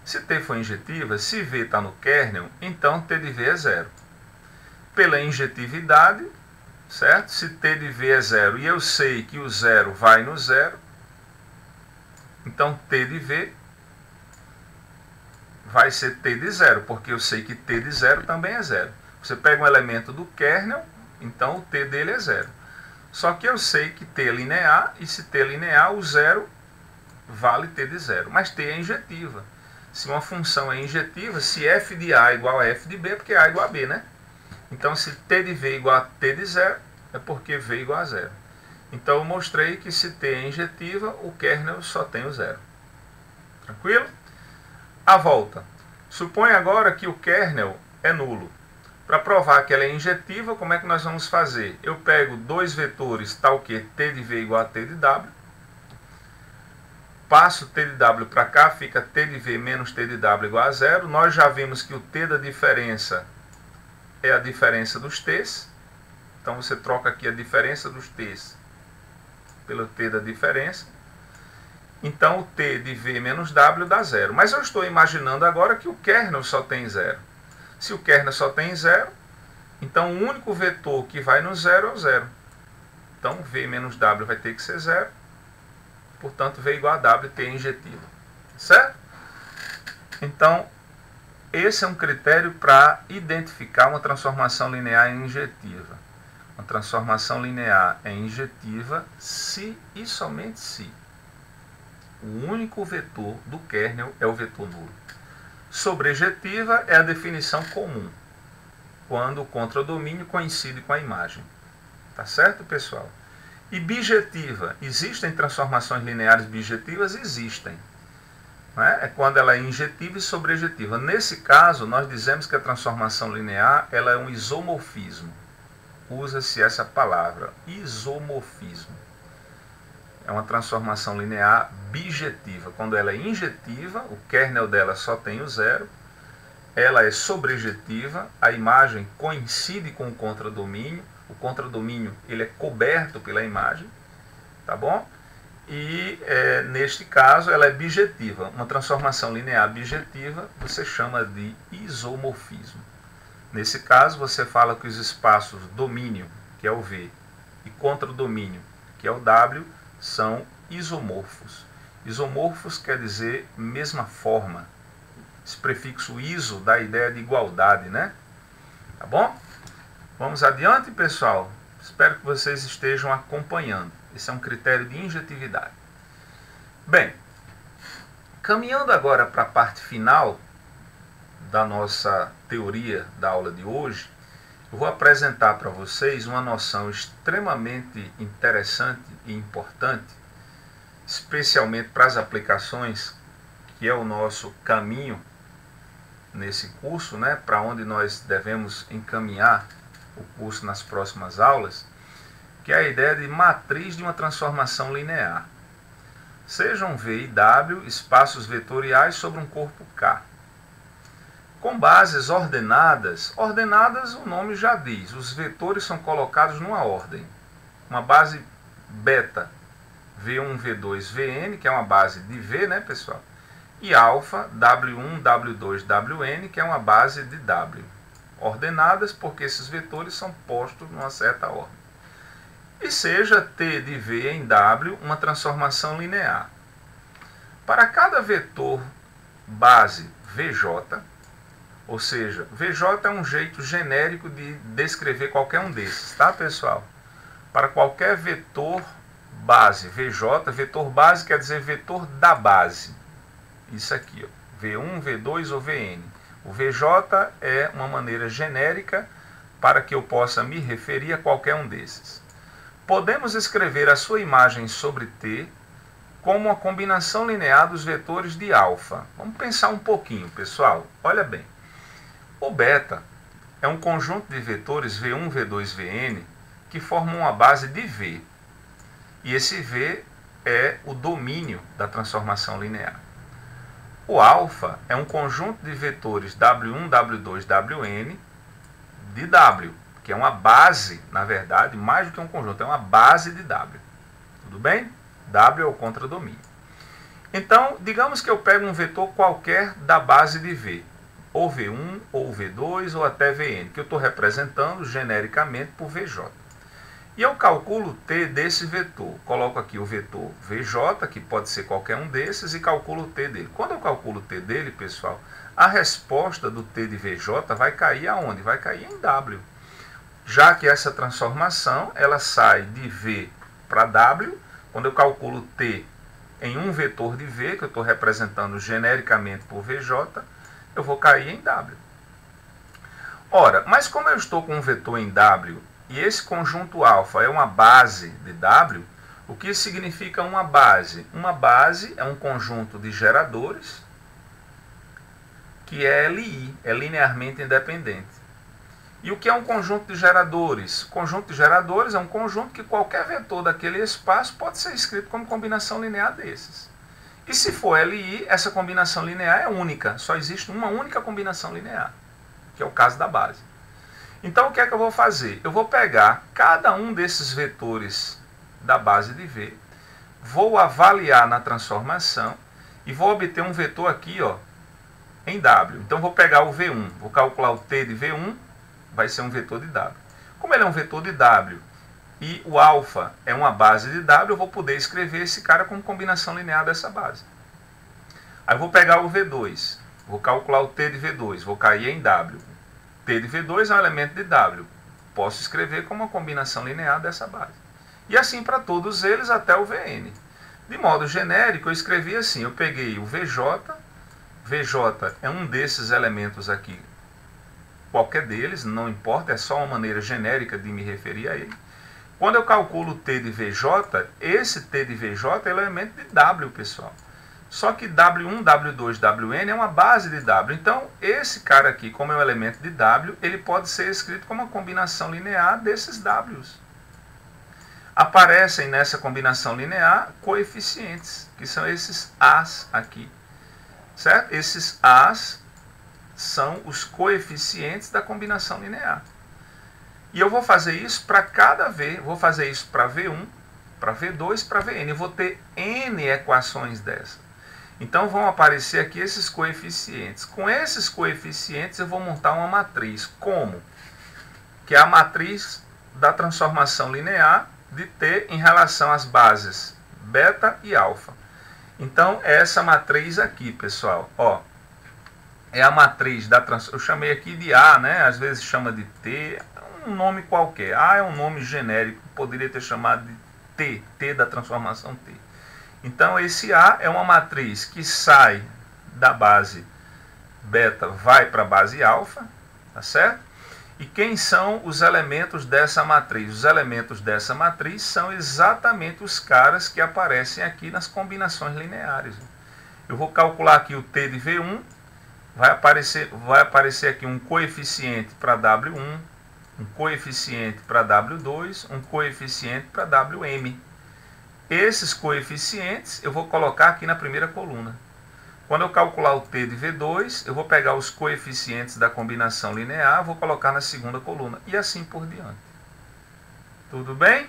Se T for injetiva, se V está no kernel, então T de V é zero. Pela injetividade, certo? Se T de V é zero e eu sei que o zero vai no zero, então T de V vai ser T de zero, porque eu sei que T de zero também é zero. Você pega um elemento do kernel, então o T dele é zero. Só que eu sei que T é linear, e se T é linear, o zero vale T de zero. Mas T é injetiva. Se uma função é injetiva, se f de A igual a f de B, é porque A igual a B, né? Então, se T de V é igual a T de zero, é porque V é igual a zero. Então, eu mostrei que se T é injetiva, o kernel só tem o zero. Tranquilo? A volta. Supõe agora que o kernel é nulo. Para provar que ela é injetiva, como é que nós vamos fazer? Eu pego dois vetores, tal que T de V igual a T de W. Passo T de W para cá, fica T de V menos T de W igual a zero. Nós já vimos que o T da diferença é a diferença dos T's. Então você troca aqui a diferença dos T's pelo T da diferença. Então o T de V menos W dá zero. Mas eu estou imaginando agora que o kernel só tem zero. Se o kernel só tem zero, então o único vetor que vai no zero é o zero. Então V menos W vai ter que ser zero. Portanto, V igual a W, T injetiva. Certo? Então, esse é um critério para identificar uma transformação linear injetiva. Uma transformação linear é injetiva se e somente se o único vetor do kernel é o vetor nulo. Sobrejetiva é a definição comum, quando o contradomínio coincide com a imagem. Tá certo, pessoal? E bijetiva, existem transformações lineares bijetivas? Existem. Não é? É quando ela é injetiva e sobrejetiva. Nesse caso, nós dizemos que a transformação linear ela é um isomorfismo. Usa-se essa palavra, isomorfismo. É uma transformação linear bijetiva. Quando ela é injetiva, o kernel dela só tem o zero. Ela é sobrejetiva, a imagem coincide com o contradomínio. O contradomínio ele é coberto pela imagem. Tá bom? E neste caso ela é bijetiva. Uma transformação linear bijetiva você chama de isomorfismo. Nesse caso você fala que os espaços domínio, que é o V, e contradomínio, que é o W, são isomorfos. Isomorfos quer dizer mesma forma. Esse prefixo iso dá a ideia de igualdade, né? Tá bom? Vamos adiante, pessoal? Espero que vocês estejam acompanhando. Esse é um critério de injetividade. Bem, caminhando agora para a parte final da nossa teoria da aula de hoje, eu vou apresentar para vocês uma noção extremamente interessante e importante, especialmente para as aplicações, que é o nosso caminho nesse curso, né, para onde nós devemos encaminhar o curso nas próximas aulas, que é a ideia de matriz de uma transformação linear. Sejam V e W espaços vetoriais sobre um corpo K. Com bases ordenadas, o nome já diz, os vetores são colocados numa ordem. Uma base beta, V1, V2, Vn, que é uma base de V, né, pessoal? E alfa, W1, W2, Wn, que é uma base de W. Ordenadas porque esses vetores são postos numa certa ordem. E seja T de V em W uma transformação linear. Para cada vetor base Vj, Ou seja, VJ é um jeito genérico de descrever qualquer um desses, tá, pessoal? Para qualquer vetor base, VJ, vetor base quer dizer vetor da base. Isso aqui, ó, V1, V2 ou Vn. O VJ é uma maneira genérica para que eu possa me referir a qualquer um desses. Podemos escrever a sua imagem sobre T como uma combinação linear dos vetores de alfa. Vamos pensar um pouquinho, pessoal. Olha bem. O beta é um conjunto de vetores V1, V2, Vn que formam uma base de V. E esse V é o domínio da transformação linear. O alfa é um conjunto de vetores W1, W2, Wn de W, que é uma base, na verdade, mais do que um conjunto, é uma base de W. Tudo bem? W é o contradomínio. Então, digamos que eu pego um vetor qualquer da base de V, ou V1, ou V2, ou até Vn, que eu estou representando genericamente por VJ. E eu calculo T desse vetor. Coloco aqui o vetor VJ, que pode ser qualquer um desses, e calculo o T dele. Quando eu calculo o T dele, pessoal, a resposta do T de VJ vai cair aonde? Vai cair em W. Já que essa transformação, ela sai de V para W. Quando eu calculo T em um vetor de V, que eu estou representando genericamente por VJ, eu vou cair em W. Ora, mas como eu estou com um vetor em W, e esse conjunto alfa é uma base de W, o que significa uma base? Uma base é um conjunto de geradores que é LI, é linearmente independente. E o que é um conjunto de geradores? Conjunto de geradores é um conjunto que qualquer vetor daquele espaço pode ser escrito como combinação linear desses. E se for LI, essa combinação linear é única, só existe uma única combinação linear, que é o caso da base. Então, o que é que eu vou fazer? Eu vou pegar cada um desses vetores da base de V, vou avaliar na transformação e vou obter um vetor aqui, ó, em W. Então, vou pegar o V1, vou calcular o T de V1, vai ser um vetor de W. Como ele é um vetor de W e o alfa é uma base de W, eu vou poder escrever esse cara como combinação linear dessa base. Aí, eu vou pegar o V2, vou calcular o T de V2, vou cair em W. T de V2 é um elemento de W. Posso escrever como uma combinação linear dessa base. E assim para todos eles até o Vn. De modo genérico, eu escrevi assim. Eu peguei o VJ. VJ é um desses elementos aqui. Qualquer deles, não importa. É só uma maneira genérica de me referir a ele. Quando eu calculo o T de VJ, esse T de VJ é o elemento de W, pessoal. Só que W1, W2, Wn é uma base de W. Então, esse cara aqui, como é um elemento de W, ele pode ser escrito como uma combinação linear desses Ws. Aparecem nessa combinação linear coeficientes, que são esses As aqui. Certo? Esses As são os coeficientes da combinação linear. E eu vou fazer isso para cada V. Vou fazer isso para V1, para V2, para Vn. Eu vou ter N equações dessas. Então, vão aparecer aqui esses coeficientes. Com esses coeficientes, eu vou montar uma matriz. Como? Que é a matriz da transformação linear de T em relação às bases beta e alfa. Então, é essa matriz aqui, pessoal. Ó, é a matriz da transformação. Eu chamei aqui de A, né? Às vezes chama de T, um nome qualquer. A é um nome genérico, poderia ter chamado de T, T da transformação T. Então, esse A é uma matriz que sai da base beta, vai para a base alfa, tá certo? E quem são os elementos dessa matriz? Os elementos dessa matriz são exatamente os caras que aparecem aqui nas combinações lineares. Eu vou calcular aqui o T de V1, vai aparecer aqui um coeficiente para W1, um coeficiente para W2, um coeficiente para Wm. Esses coeficientes eu vou colocar aqui na primeira coluna. Quando eu calcular o T de V2, eu vou pegar os coeficientes da combinação linear, vou colocar na segunda coluna, e assim por diante. Tudo bem?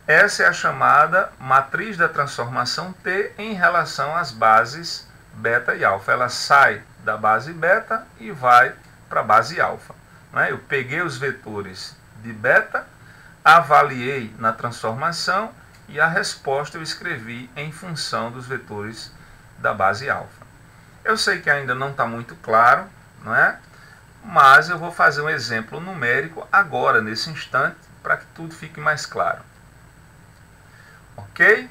Essa é a chamada matriz da transformação T em relação às bases beta e alfa. Ela sai da base beta e vai para a base alfa. Eu peguei os vetores de beta, avaliei na transformação, e a resposta eu escrevi em função dos vetores da base alfa. Eu sei que ainda não está muito claro, não é? mas eu vou fazer um exemplo numérico agora, nesse instante, para que tudo fique mais claro. Ok?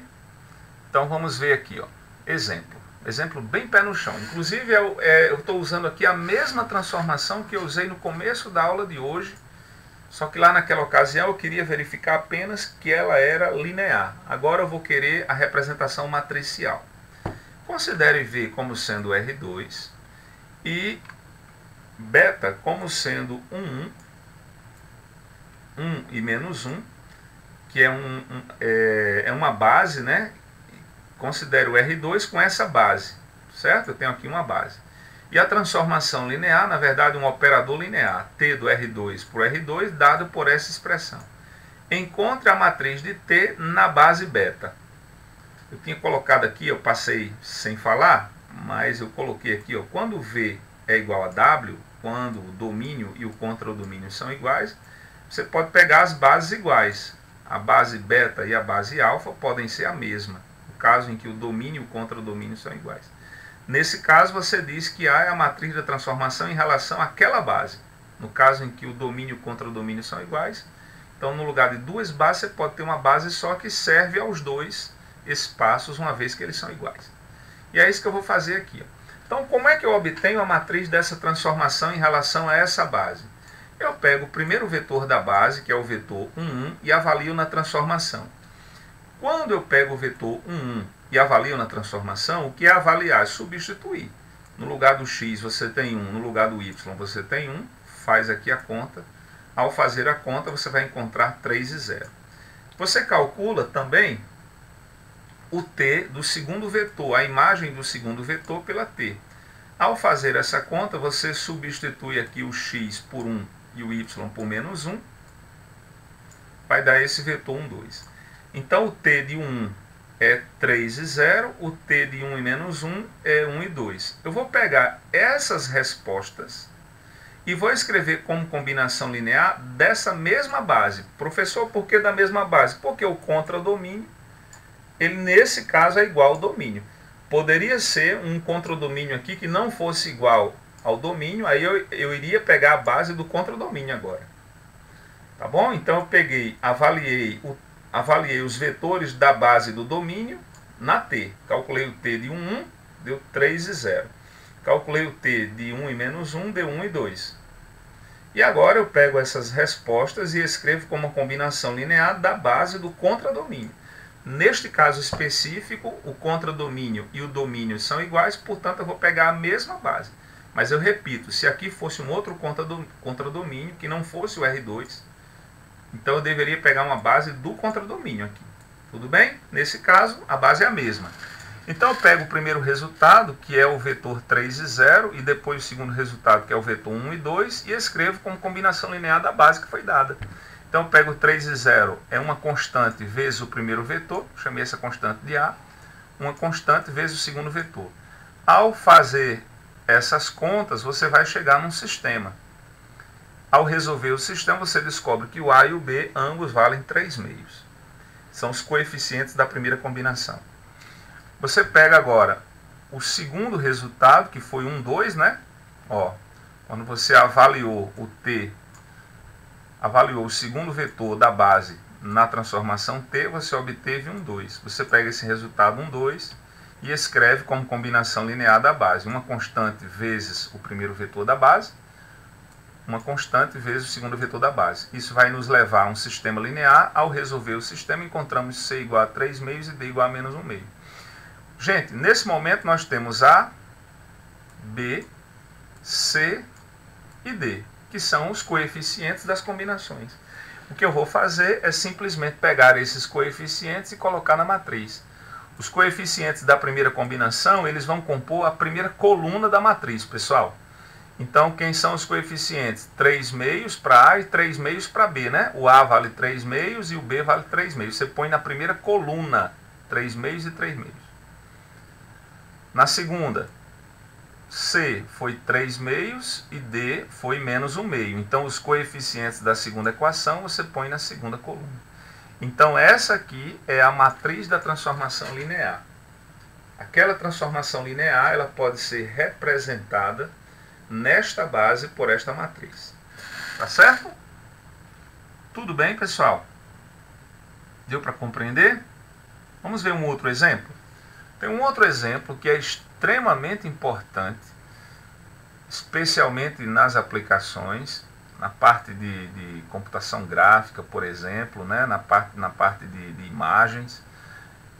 Então vamos ver aqui, ó. Exemplo bem pé no chão. Inclusive eu estou usando aqui a mesma transformação que eu usei no começo da aula de hoje, só que lá naquela ocasião eu queria verificar apenas que ela era linear. Agora eu vou querer a representação matricial. Considere V como sendo R2 e beta como sendo 1 e menos 1, que é uma base, né? Considero o R2 com essa base, certo? Eu tenho aqui uma base. E a transformação linear, na verdade, um operador linear, T do R2 por R2, dado por essa expressão. Encontre a matriz de T na base beta. Eu tinha colocado aqui, eu passei sem falar, mas eu coloquei aqui, ó, quando V é igual a W, quando o domínio e o contradomínio são iguais, você pode pegar as bases iguais. A base beta e a base alfa podem ser a mesma, no caso em que o domínio e o contradomínio são iguais. Nesse caso, você diz que A é a matriz da transformação em relação àquela base. No caso em que o domínio e o contradomínio são iguais, então no lugar de duas bases, você pode ter uma base só que serve aos dois espaços, uma vez que eles são iguais. E é isso que eu vou fazer aqui, ó. Então, como é que eu obtenho a matriz dessa transformação em relação a essa base? Eu pego o primeiro vetor da base, que é o vetor 1, e avalio na transformação. Quando eu pego o vetor 1 e avalio na transformação, o que é avaliar? Substituir. No lugar do x você tem 1, no lugar do y você tem 1, faz aqui a conta. Ao fazer a conta, você vai encontrar 3 e 0. Você calcula também o t do segundo vetor, a imagem do segundo vetor pela t. Ao fazer essa conta, você substitui aqui o x por 1 e o y por menos 1, vai dar esse vetor 1, 2. Então o t de 1 é 3 e 0, o t de 1 e menos 1 é 1 e 2. Eu vou pegar essas respostas e vou escrever como combinação linear dessa mesma base. Professor, por que da mesma base? Porque o contradomínio, ele nesse caso é igual ao domínio. Poderia ser um contradomínio aqui que não fosse igual ao domínio, aí eu iria pegar a base do contradomínio agora. Tá bom? Então eu peguei, avaliei os vetores da base do domínio na t. Calculei o t de 1, deu 3 e 0. Calculei o t de 1 e menos 1, deu 1 e 2. E agora eu pego essas respostas e escrevo como uma combinação linear da base do contradomínio. Neste caso específico, o contradomínio e o domínio são iguais, portanto eu vou pegar a mesma base. Mas eu repito, se aqui fosse um outro contradomínio, que não fosse o R2, então eu deveria pegar uma base do contradomínio aqui. Tudo bem? Nesse caso, a base é a mesma. Então eu pego o primeiro resultado, que é o vetor 3 e 0, e depois o segundo resultado, que é o vetor 1 e 2, e escrevo como combinação linear da base que foi dada. Então eu pego 3 e 0, é uma constante vezes o primeiro vetor, chamei essa constante de A, uma constante vezes o segundo vetor. Ao fazer essas contas, você vai chegar num sistema. Ao resolver o sistema, você descobre que o A e o B, ambos valem 3 meios. São os coeficientes da primeira combinação. Você pega agora o segundo resultado, que foi 1, 2, né? Ó, quando você avaliou o T, avaliou o segundo vetor da base na transformação T, você obteve 1, 2. Você pega esse resultado 1, 2 e escreve como combinação linear da base. Uma constante vezes o primeiro vetor da base, uma constante vezes o segundo vetor da base. Isso vai nos levar a um sistema linear. Ao resolver o sistema, encontramos C igual a 3 meios e D igual a menos 1 meio. Gente, nesse momento nós temos A, B, C e D, que são os coeficientes das combinações. O que eu vou fazer é simplesmente pegar esses coeficientes e colocar na matriz. Os coeficientes da primeira combinação, eles vão compor a primeira coluna da matriz, pessoal. Então, quem são os coeficientes? 3 meios para A e 3 meios para B, né? O A vale 3 meios e o B vale 3 meios. Você põe na primeira coluna 3 meios e 3 meios. Na segunda, C foi 3 meios e D foi menos 1 meio. Então, os coeficientes da segunda equação você põe na segunda coluna. Então, essa aqui é a matriz da transformação linear. Aquela transformação linear ela pode ser representada nesta base por esta matriz. Tá certo? Tudo bem, pessoal? Deu para compreender? Vamos ver um outro exemplo? Tem um outro exemplo que é extremamente importante, especialmente nas aplicações, na parte de computação gráfica, por exemplo, né? na parte de imagens,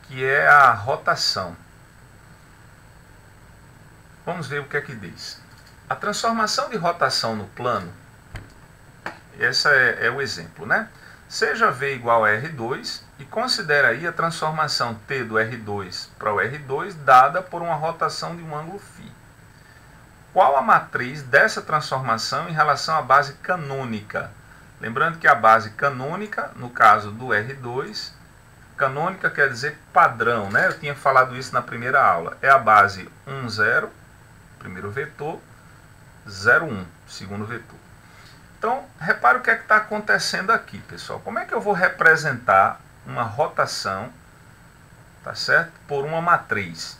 que é a rotação. Vamos ver o que é que diz. A transformação de rotação no plano, esse é o exemplo, né? Seja V igual a R2 e considera aí a transformação T do R2 para o R2 dada por uma rotação de um ângulo φ. Qual a matriz dessa transformação em relação à base canônica? Lembrando que a base canônica, no caso do R2, canônica quer dizer padrão, né? Eu tinha falado isso na primeira aula. É a base 1, 0, primeiro vetor, 0, 1, segundo vetor. Então, repare o que é que está acontecendo aqui, pessoal. Como é que eu vou representar uma rotação, tá certo, por uma matriz?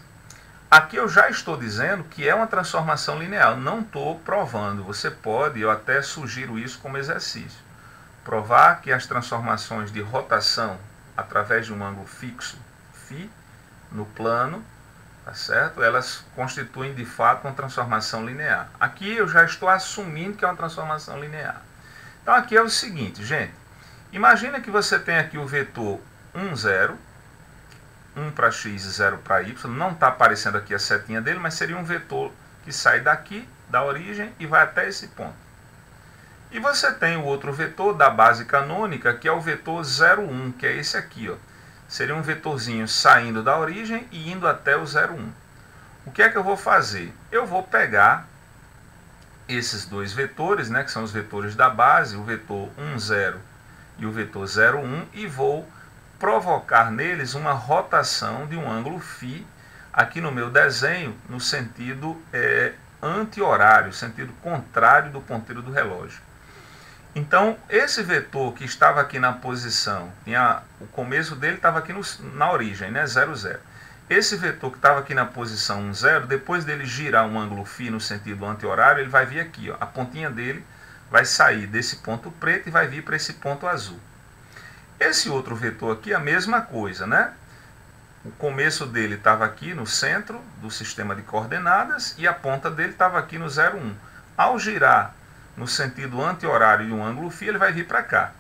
Aqui eu já estou dizendo que é uma transformação linear, não estou provando. Você pode, eu até sugiro isso como exercício, provar que as transformações de rotação através de um ângulo fixo, φ, no plano, tá certo? Elas constituem de fato uma transformação linear. Aqui eu já estou assumindo que é uma transformação linear. Então aqui é o seguinte, gente. Imagina que você tem aqui o vetor 1, 0, 1 para x e 0 para y. Não está aparecendo aqui a setinha dele, mas seria um vetor que sai daqui, da origem, e vai até esse ponto. E você tem o outro vetor da base canônica, que é o vetor 0, 1, que é esse aqui, ó. Seria um vetorzinho saindo da origem e indo até o 0, 1. O que é que eu vou fazer? Eu vou pegar esses dois vetores, né, que são os vetores da base, o vetor 1, 0 e o vetor 0, 1, e vou provocar neles uma rotação de um ângulo φ, aqui no meu desenho, no sentido anti-horário, sentido contrário do ponteiro do relógio. Então, esse vetor que estava aqui na posição, o começo dele estava aqui na origem, né, 0, 0. Esse vetor que estava aqui na posição 1, 0, depois dele girar um ângulo φ no sentido anti-horário, ele vai vir aqui, ó, a pontinha dele vai sair desse ponto preto e vai vir para esse ponto azul. Esse outro vetor aqui é a mesma coisa, né? O começo dele estava aqui no centro do sistema de coordenadas e a ponta dele estava aqui no 0, 1. Ao girar no sentido anti-horário de um ângulo φ, ele vai vir para cá.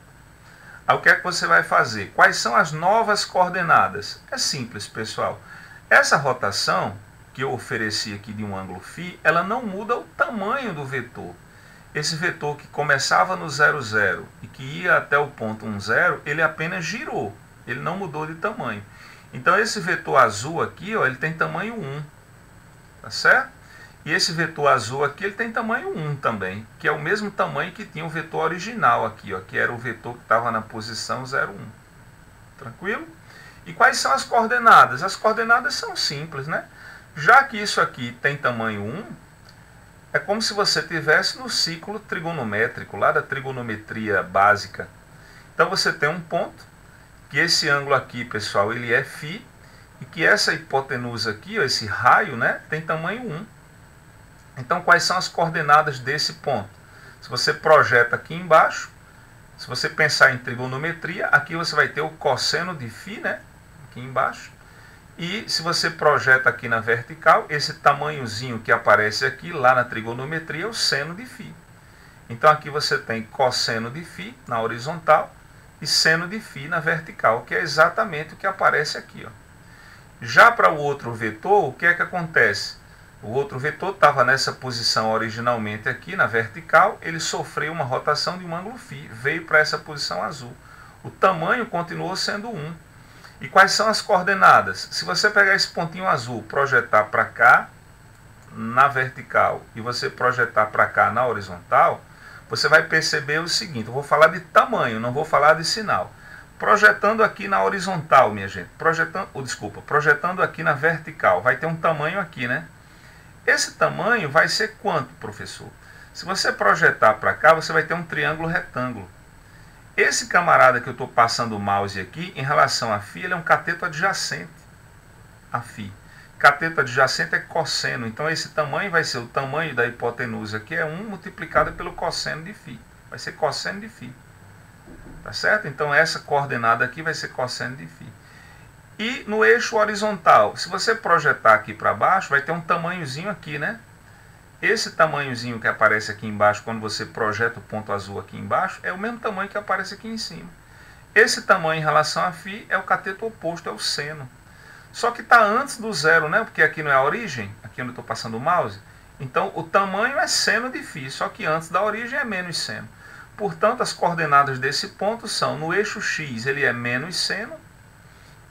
Aí o que é que você vai fazer? Quais são as novas coordenadas? É simples, pessoal. Essa rotação que eu ofereci aqui de um ângulo φ, ela não muda o tamanho do vetor. Esse vetor que começava no 0, 0 e que ia até o ponto 1, 0, ele apenas girou, ele não mudou de tamanho. Então esse vetor azul aqui, ó, ele tem tamanho 1, tá certo? E esse vetor azul aqui, ele tem tamanho 1 também, que é o mesmo tamanho que tinha o vetor original aqui, ó, que era o vetor que estava na posição 0, 1. Tranquilo? E quais são as coordenadas? As coordenadas são simples, né? Já que isso aqui tem tamanho 1, é como se você estivesse no ciclo trigonométrico, lá da trigonometria básica. Então você tem um ponto, que esse ângulo aqui, pessoal, ele é φ, e que essa hipotenusa aqui, ó, esse raio, né, tem tamanho 1. Então quais são as coordenadas desse ponto? Se você projeta aqui embaixo, se você pensar em trigonometria, aqui você vai ter o cosseno de φ, né, aqui embaixo. E se você projeta aqui na vertical, esse tamanhozinho que aparece aqui, lá na trigonometria, é o seno de φ. Então aqui você tem cosseno de φ na horizontal e seno de φ na vertical, que é exatamente o que aparece aqui, ó. Já para o outro vetor, o que é que acontece? O outro vetor estava nessa posição originalmente aqui, na vertical, ele sofreu uma rotação de um ângulo φ, veio para essa posição azul. O tamanho continuou sendo 1. E quais são as coordenadas? Se você pegar esse pontinho azul, projetar para cá, na vertical, e você projetar para cá na horizontal, você vai perceber o seguinte, eu vou falar de tamanho, não vou falar de sinal. Projetando aqui na horizontal, minha gente, projetando aqui na vertical, vai ter um tamanho aqui, né? Esse tamanho vai ser quanto, professor? Se você projetar para cá, você vai ter um triângulo retângulo. Esse camarada que eu estou passando o mouse aqui, em relação a φ, ele é um cateto adjacente a φ. cateto adjacente é cosseno. Então esse tamanho vai ser o tamanho da hipotenusa, que é 1 multiplicado pelo cosseno de φ. Vai ser cosseno de φ. Tá certo? Então essa coordenada aqui vai ser cosseno de φ. E no eixo horizontal, se você projetar aqui para baixo, vai ter um tamanhozinho aqui, né? Esse tamanhozinho que aparece aqui embaixo, quando você projeta o ponto azul aqui embaixo, é o mesmo tamanho que aparece aqui em cima. Esse tamanho em relação a φ é o cateto oposto, é o seno. Só que está antes do zero, né? Porque aqui não é a origem, aqui onde eu estou passando o mouse. Então o tamanho é seno de φ, só que antes da origem é menos seno. Portanto, as coordenadas desse ponto são, no eixo x ele é menos seno,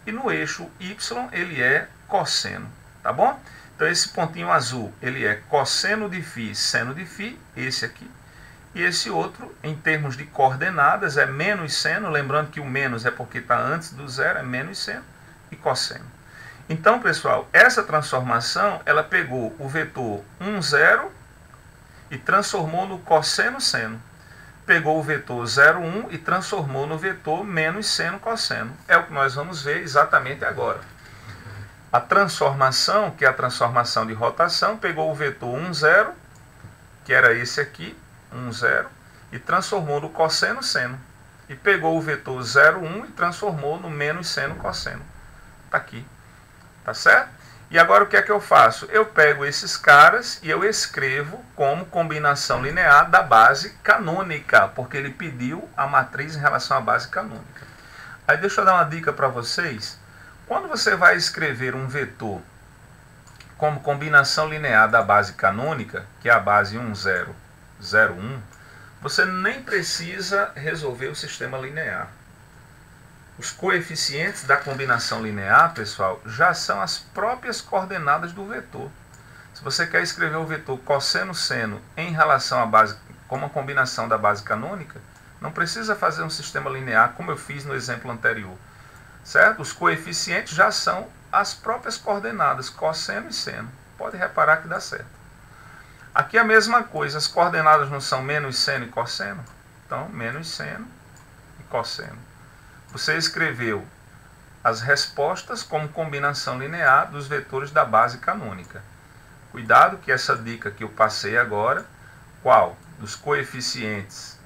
e no eixo y ele é cosseno, tá bom? Então esse pontinho azul, ele é cosseno de φ, seno de φ, esse aqui. E esse outro, em termos de coordenadas, é menos seno, lembrando que o menos é porque está antes do zero, é menos seno e cosseno. Então, pessoal, essa transformação, ela pegou o vetor 1, 0 e transformou no cosseno seno. Pegou o vetor 0, 1 e transformou no vetor menos seno cosseno. É o que nós vamos ver exatamente agora. A transformação, que é a transformação de rotação, pegou o vetor 1, 0, que era esse aqui, 1, 0, e transformou no cosseno seno. E pegou o vetor 0, 1 e transformou no menos seno cosseno. Está aqui. Tá certo? E agora o que é que eu faço? Eu pego esses caras e eu escrevo como combinação linear da base canônica, porque ele pediu a matriz em relação à base canônica. Aí deixa eu dar uma dica para vocês. Quando você vai escrever um vetor como combinação linear da base canônica, que é a base 1, 0, 0, 1, você nem precisa resolver o sistema linear. Os coeficientes da combinação linear, pessoal, já são as próprias coordenadas do vetor. Se você quer escrever o vetor cosseno seno em relação à base, como a combinação da base canônica, não precisa fazer um sistema linear como eu fiz no exemplo anterior. Certo? Os coeficientes já são as próprias coordenadas, cosseno e seno. Pode reparar que dá certo. Aqui a mesma coisa, as coordenadas não são menos seno e cosseno? Então, menos seno e cosseno. Você escreveu as respostas como combinação linear dos vetores da base canônica. Cuidado que essa dica que eu passei agora, qual dos coeficientes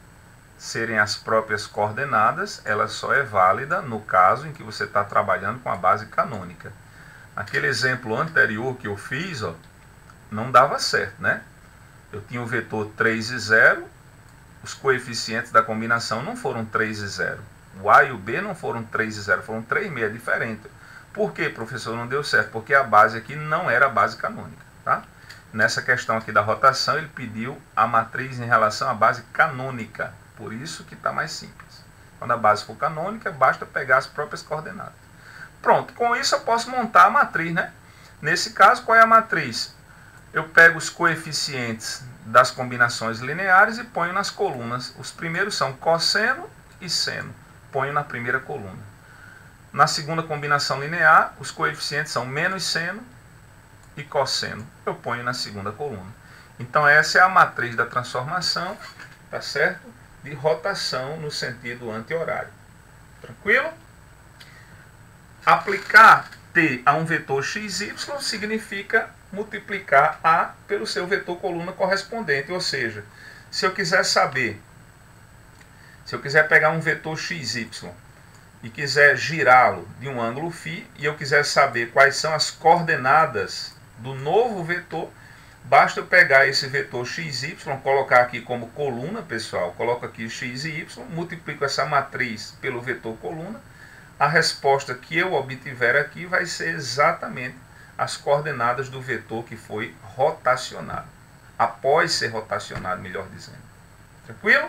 serem as próprias coordenadas, ela só é válida no caso em que você está trabalhando com a base canônica. Aquele exemplo anterior que eu fiz, ó, não dava certo, né? Eu tinha o vetor 3 e 0, os coeficientes da combinação não foram 3 e 0. O A e o B não foram 3 e 0, foram 3 e meio, é diferente. Por que, professor, não deu certo? Porque a base aqui não era a base canônica. Tá? Nessa questão aqui da rotação, ele pediu a matriz em relação à base canônica. Por isso que está mais simples. Quando a base for canônica, basta pegar as próprias coordenadas. Pronto, com isso eu posso montar a matriz, né? Nesse caso, qual é a matriz? Eu pego os coeficientes das combinações lineares e ponho nas colunas. Os primeiros são cosseno e seno. Ponho na primeira coluna. Na segunda combinação linear, os coeficientes são menos seno e cosseno. Eu ponho na segunda coluna. Então essa é a matriz da transformação, tá certo? De rotação no sentido anti-horário. Tranquilo? Aplicar T a um vetor xy significa multiplicar A pelo seu vetor coluna correspondente. Ou seja, se eu quiser saber, se eu quiser pegar um vetor xy e quiser girá-lo de um ângulo φ, e eu quiser saber quais são as coordenadas do novo vetor, basta eu pegar esse vetor xy, colocar aqui como coluna, pessoal, coloco aqui x e y, multiplico essa matriz pelo vetor coluna, a resposta que eu obtiver aqui vai ser exatamente as coordenadas do vetor que foi rotacionado, após ser rotacionado, melhor dizendo. Tranquilo?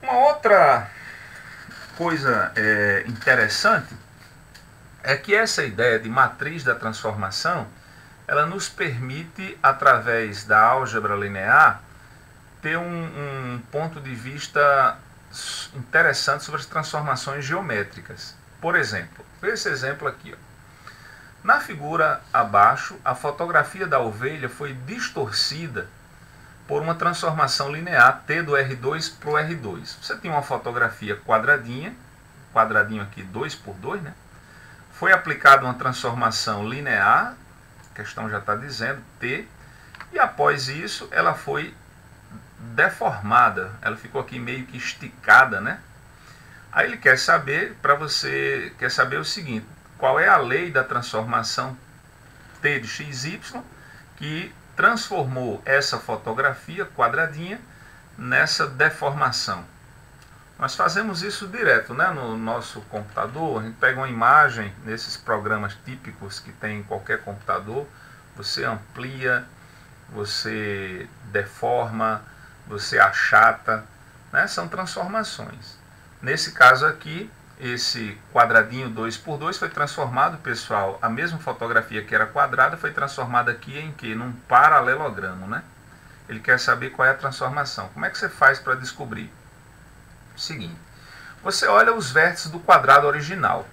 Uma outra coisa interessante é que essa ideia de matriz da transformação, ela nos permite, através da álgebra linear, ter um ponto de vista interessante sobre as transformações geométricas. Por exemplo, esse exemplo aqui, ó. Na figura abaixo, a fotografia da ovelha foi distorcida por uma transformação linear T do R2 para o R2. Você tem uma fotografia quadradinha, quadradinho aqui 2 por 2, né? foi aplicada uma transformação linear, a questão já está dizendo, t, e após isso ela foi deformada, ela ficou aqui meio que esticada, né? Aí ele quer saber, quer saber o seguinte, qual é a lei da transformação t de xy que transformou essa fotografia quadradinha nessa deformação. Nós fazemos isso direto, né? No nosso computador, a gente pega uma imagem nesses programas típicos que tem em qualquer computador, você amplia, você deforma, você achata, né? São transformações. Nesse caso aqui, esse quadradinho 2x2 foi transformado, pessoal, a mesma fotografia que era quadrada foi transformada aqui em quê? Num paralelogramo, né? Ele quer saber qual é a transformação. Como é que você faz para descobrir? Seguinte, você olha os vértices do quadrado original.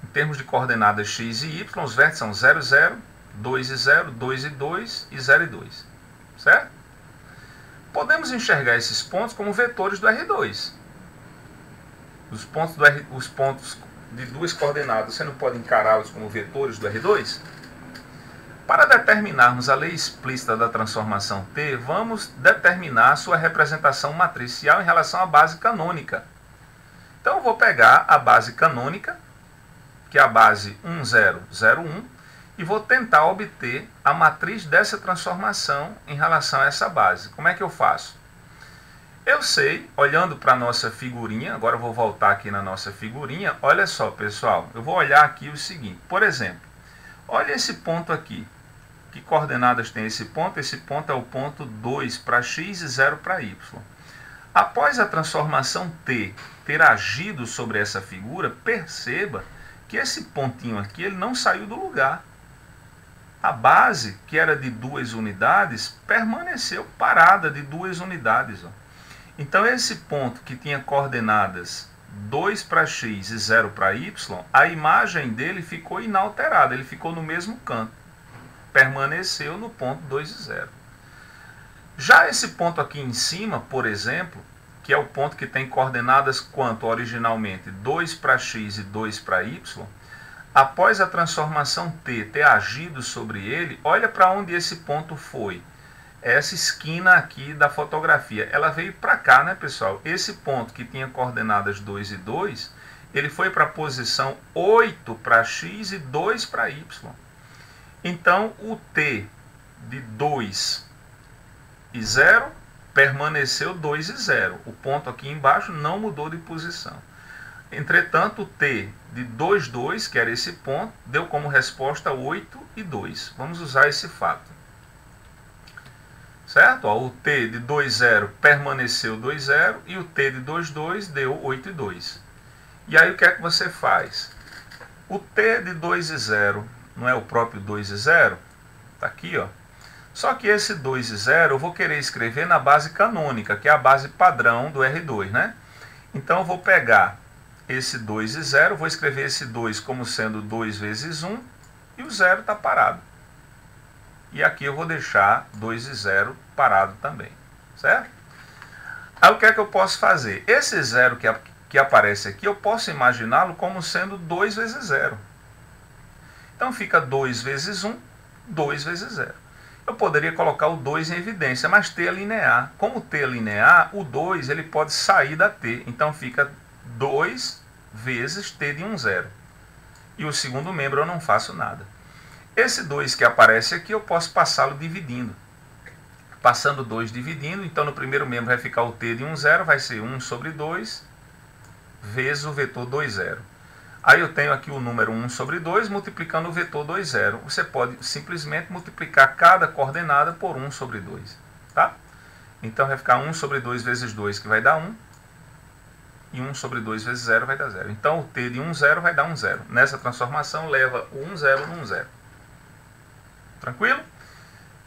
Em termos de coordenadas x e y, os vértices são 0, 0, 2 e 0, 2 e 2 e 0 e 2. Certo? Podemos enxergar esses pontos como vetores do R2. Os pontos de duas coordenadas, você não pode encará-los como vetores do R2? Para determinarmos a lei explícita da transformação T, vamos determinar sua representação matricial em relação à base canônica. Então eu vou pegar a base canônica, que é a base 1, 0, 0, 1, e vou tentar obter a matriz dessa transformação em relação a essa base. Como é que eu faço? Eu sei, olhando para a nossa figurinha, agora eu vou voltar aqui na nossa figurinha, olha só, pessoal, eu vou olhar aqui o seguinte, por exemplo, olha esse ponto aqui. Que coordenadas tem esse ponto? Esse ponto é o ponto 2 para x e 0 para y. Após a transformação t ter agido sobre essa figura, perceba que esse pontinho aqui ele não saiu do lugar. A base, que era de 2 unidades, permaneceu parada de 2 unidades. Ó. Então esse ponto que tinha coordenadas 2 para x e 0 para y, a imagem dele ficou inalterada, ele ficou no mesmo canto. Permaneceu no ponto 2 e 0. Já esse ponto aqui em cima, por exemplo, que é o ponto que tem coordenadas quanto originalmente 2 para x e 2 para y, após a transformação t ter agido sobre ele, olha para onde esse ponto foi. Essa esquina aqui da fotografia, ela veio para cá, né, pessoal? Esse ponto que tinha coordenadas 2 e 2, ele foi para a posição 8 para x e 2 para y. Então, o t de 2 e 0 permaneceu 2 e 0. O ponto aqui embaixo não mudou de posição. Entretanto, o t de 2, 2, que era esse ponto, deu como resposta 8 e 2. Vamos usar esse fato. Certo? Ó, o t de 2, 0 permaneceu 2, 0 e o t de 2, 2 deu 8 e 2. E aí o que é que você faz? O t de 2 e 0 não é o próprio 2 e 0? Está aqui, ó. Só que esse 2 e 0 eu vou querer escrever na base canônica, que é a base padrão do R2, né? Então eu vou pegar esse 2 e 0, vou escrever esse 2 como sendo 2 vezes 1 e o 0 está parado. E aqui eu vou deixar 2 e 0 parado também, certo? Aí o que é que eu posso fazer? Esse 0 que aparece aqui, eu posso imaginá-lo como sendo 2 vezes 0. Então fica 2 vezes 1, 2 vezes 0. Eu poderia colocar o 2 em evidência, mas t é linear. Como t é linear, o 2 ele pode sair da t. Então fica 2 vezes t de 1, 0. E o segundo membro eu não faço nada. Esse 2 que aparece aqui, eu posso passá-lo dividindo. Passando 2 dividindo, então no primeiro membro vai ficar o t de 1, 0, vai ser 1 sobre 2, vezes o vetor 2, 0. Aí eu tenho aqui o número 1 sobre 2, multiplicando o vetor 2, 0. Você pode simplesmente multiplicar cada coordenada por 1 sobre 2. Tá? Então vai ficar 1 sobre 2 vezes 2, que vai dar 1. E 1 sobre 2 vezes 0 vai dar 0. Então o t de 1, 0 vai dar 1, 0. Nessa transformação leva o 1, 0 no 1, 0. Tranquilo?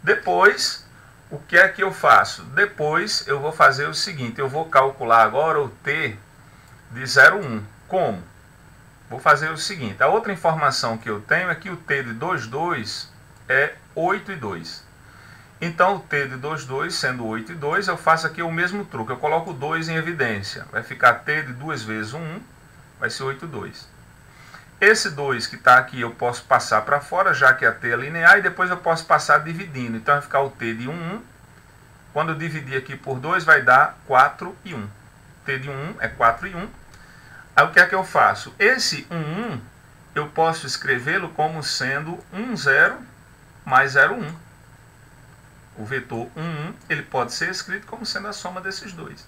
Depois, o que é que eu faço? Depois eu vou fazer o seguinte, eu vou calcular agora o t de 0, 1. Como? Vou fazer o seguinte, a outra informação que eu tenho é que o t de 2, 2 é 8 e 2. Então o t de 2, 2, sendo 8 e 2, eu faço aqui o mesmo truque, eu coloco 2 em evidência. Vai ficar t de 2 vezes 1, vai ser 8 e 2. Esse 2 que está aqui eu posso passar para fora, já que a t é linear, e depois eu posso passar dividindo. Então vai ficar o t de 1, 1. Quando eu dividir aqui por 2 vai dar 4 e 1. T de 1 é 4 e 1. Aí o que é que eu faço? Esse 1, 1 eu posso escrevê-lo como sendo 1, 0 mais 0, 1. O vetor 1, 1 ele pode ser escrito como sendo a soma desses dois.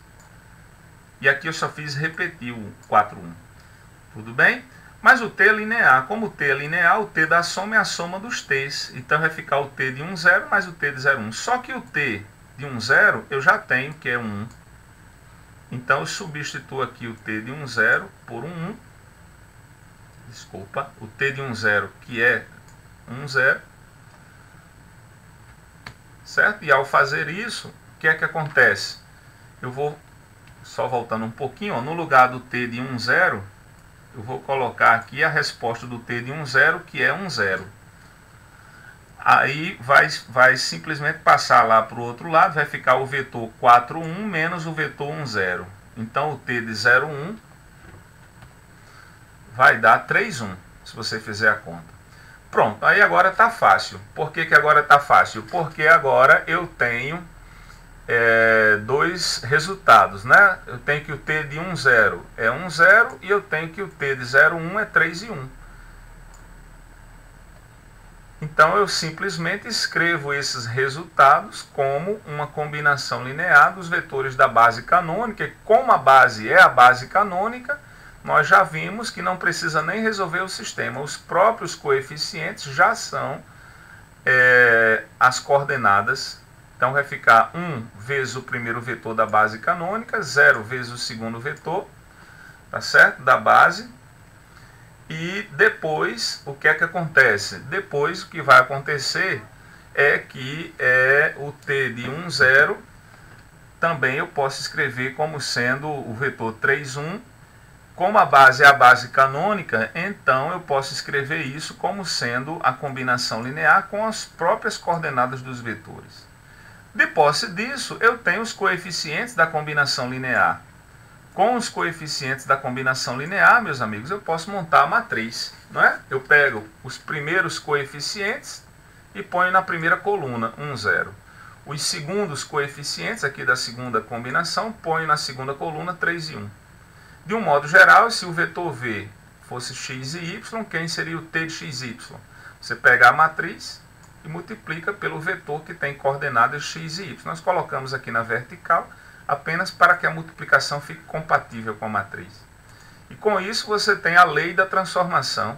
E aqui eu só fiz repetir o 4, 1. Tudo bem? Mas o t é linear. Como o t é linear, o t da soma é a soma dos t's. Então vai ficar o t de 1, 0 mais o t de 0, 1. Só que o t de 1, 0 eu já tenho, que é 1. Então eu substituo aqui o t de 1, 0 por 1, 1. Desculpa, o t de 1, 0 que é 1, 0. Certo? E ao fazer isso, o que é que acontece? Eu vou, só voltando um pouquinho, ó, no lugar do t de 1, 0, eu vou colocar aqui a resposta do t de 1, 0, que é 1, 0. Aí vai simplesmente passar lá para o outro lado, vai ficar o vetor 4, 1 menos o vetor 1, 0. Então o t de 0, 1 vai dar 3, 1, se você fizer a conta. Pronto, aí agora está fácil. Por que agora está fácil? Porque agora eu tenho dois resultados, né? Eu tenho que o t de 1, 0 é 1, 0 e eu tenho que o t de 0, 1 é 3 e 1. Então eu simplesmente escrevo esses resultados como uma combinação linear dos vetores da base canônica. E como a base é a base canônica, nós já vimos que não precisa nem resolver o sistema. Os próprios coeficientes já são as coordenadas. Então vai ficar 1 vezes o primeiro vetor da base canônica, 0 vezes o segundo vetor, tá certo? Da base. E depois, o que é que acontece? Depois, o que vai acontecer é que o t de 1, 0 também eu posso escrever como sendo o vetor 3, 1. Como a base é a base canônica, então eu posso escrever isso como sendo a combinação linear com as próprias coordenadas dos vetores. De posse disso, eu tenho os coeficientes da combinação linear. Com os coeficientes da combinação linear, meus amigos, eu posso montar a matriz, não é? Eu pego os primeiros coeficientes e ponho na primeira coluna, 1, 0. Os segundos coeficientes aqui da segunda combinação, ponho na segunda coluna, 3 e 1. De um modo geral, se o vetor V fosse x e y, quem seria o t de x e y? Você pega a matriz e multiplica pelo vetor que tem coordenadas x e y. Nós colocamos aqui na vertical apenas para que a multiplicação fique compatível com a matriz. E com isso você tem a lei da transformação.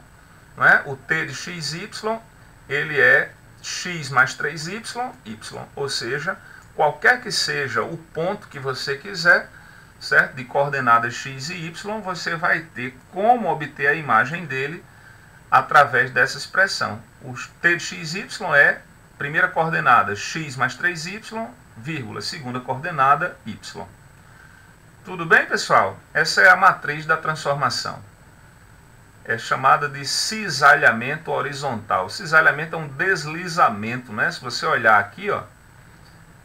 Não é? O t de x e y ele é x mais 3y, y. Ou seja, qualquer que seja o ponto que você quiser, certo? De coordenadas x e y, você vai ter como obter a imagem dele através dessa expressão. O t de x e y é primeira coordenada x mais 3y, vírgula, segunda coordenada y. Tudo bem, pessoal? Essa é a matriz da transformação. É chamada de cisalhamento horizontal. Cisalhamento é um deslizamento, né? Se você olhar aqui, ó,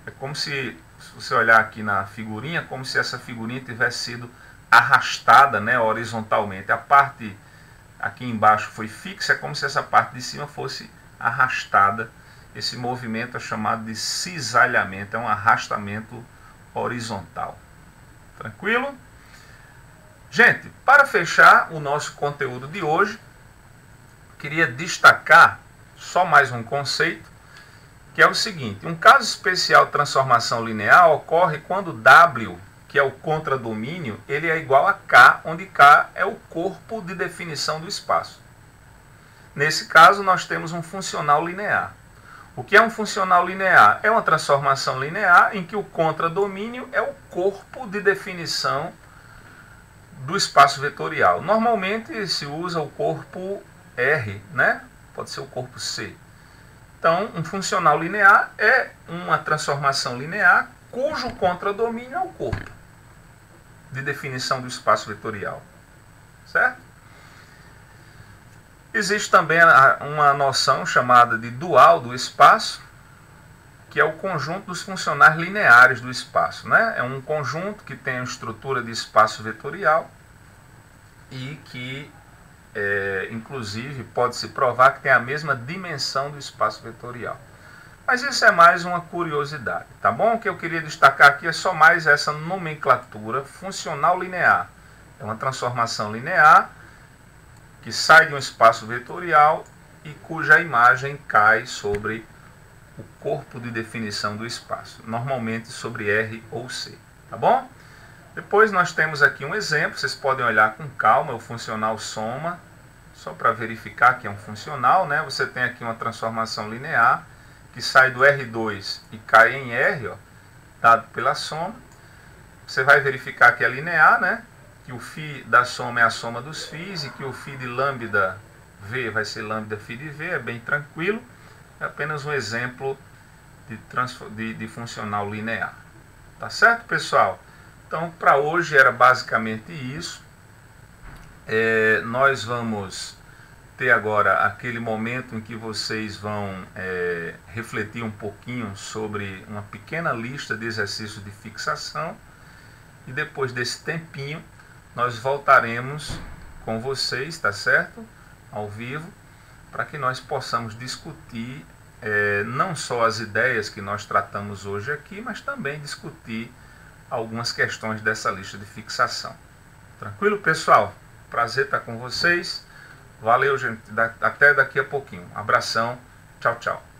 é como se você olhar aqui na figurinha, como se essa figurinha tivesse sido arrastada, né, horizontalmente. A parte aqui embaixo foi fixa, é como se essa parte de cima fosse arrastada. Esse movimento é chamado de cisalhamento, é um arrastamento horizontal. Tranquilo? Gente, para fechar o nosso conteúdo de hoje, queria destacar só mais um conceito, que é o seguinte: um caso especial de transformação linear ocorre quando W, que é o contradomínio, ele é igual a K, onde K é o corpo de definição do espaço. Nesse caso, nós temos um funcional linear. O que é um funcional linear? É uma transformação linear em que o contradomínio é o corpo de definição do espaço vetorial. Normalmente se usa o corpo R, né? Pode ser o corpo C. Então, um funcional linear é uma transformação linear cujo contradomínio é o corpo de definição do espaço vetorial. Certo? Existe também uma noção chamada de dual do espaço, que é o conjunto dos funcionais lineares do espaço, né? É um conjunto que tem a estrutura de espaço vetorial e que inclusive, pode-se provar que tem a mesma dimensão do espaço vetorial. Mas isso é mais uma curiosidade, tá bom? O que eu queria destacar aqui é só mais essa nomenclatura funcional linear. É uma transformação linear que sai de um espaço vetorial e cuja imagem cai sobre o corpo de definição do espaço, normalmente sobre R ou C, tá bom? Depois nós temos aqui um exemplo, vocês podem olhar com calma, o funcional soma, só para verificar que é um funcional, né? Você tem aqui uma transformação linear, que sai do R2 e cai em R, ó, dado pela soma. Você vai verificar que é linear, né? Que o φ da soma é a soma dos φs e que o φ de lambda V vai ser lambda φ de V, é bem tranquilo. É apenas um exemplo de funcional linear. Tá certo, pessoal? Então, para hoje era basicamente isso. Nós vamos ter agora aquele momento em que vocês vão refletir um pouquinho sobre uma pequena lista de exercícios de fixação. E depois desse tempinho, nós voltaremos com vocês, tá certo? Ao vivo, para que nós possamos discutir não só as ideias que nós tratamos hoje aqui, mas também discutir algumas questões dessa lista de fixação. Tranquilo, pessoal? Prazer estar com vocês. Valeu, gente. Até daqui a pouquinho. Abração. Tchau, tchau.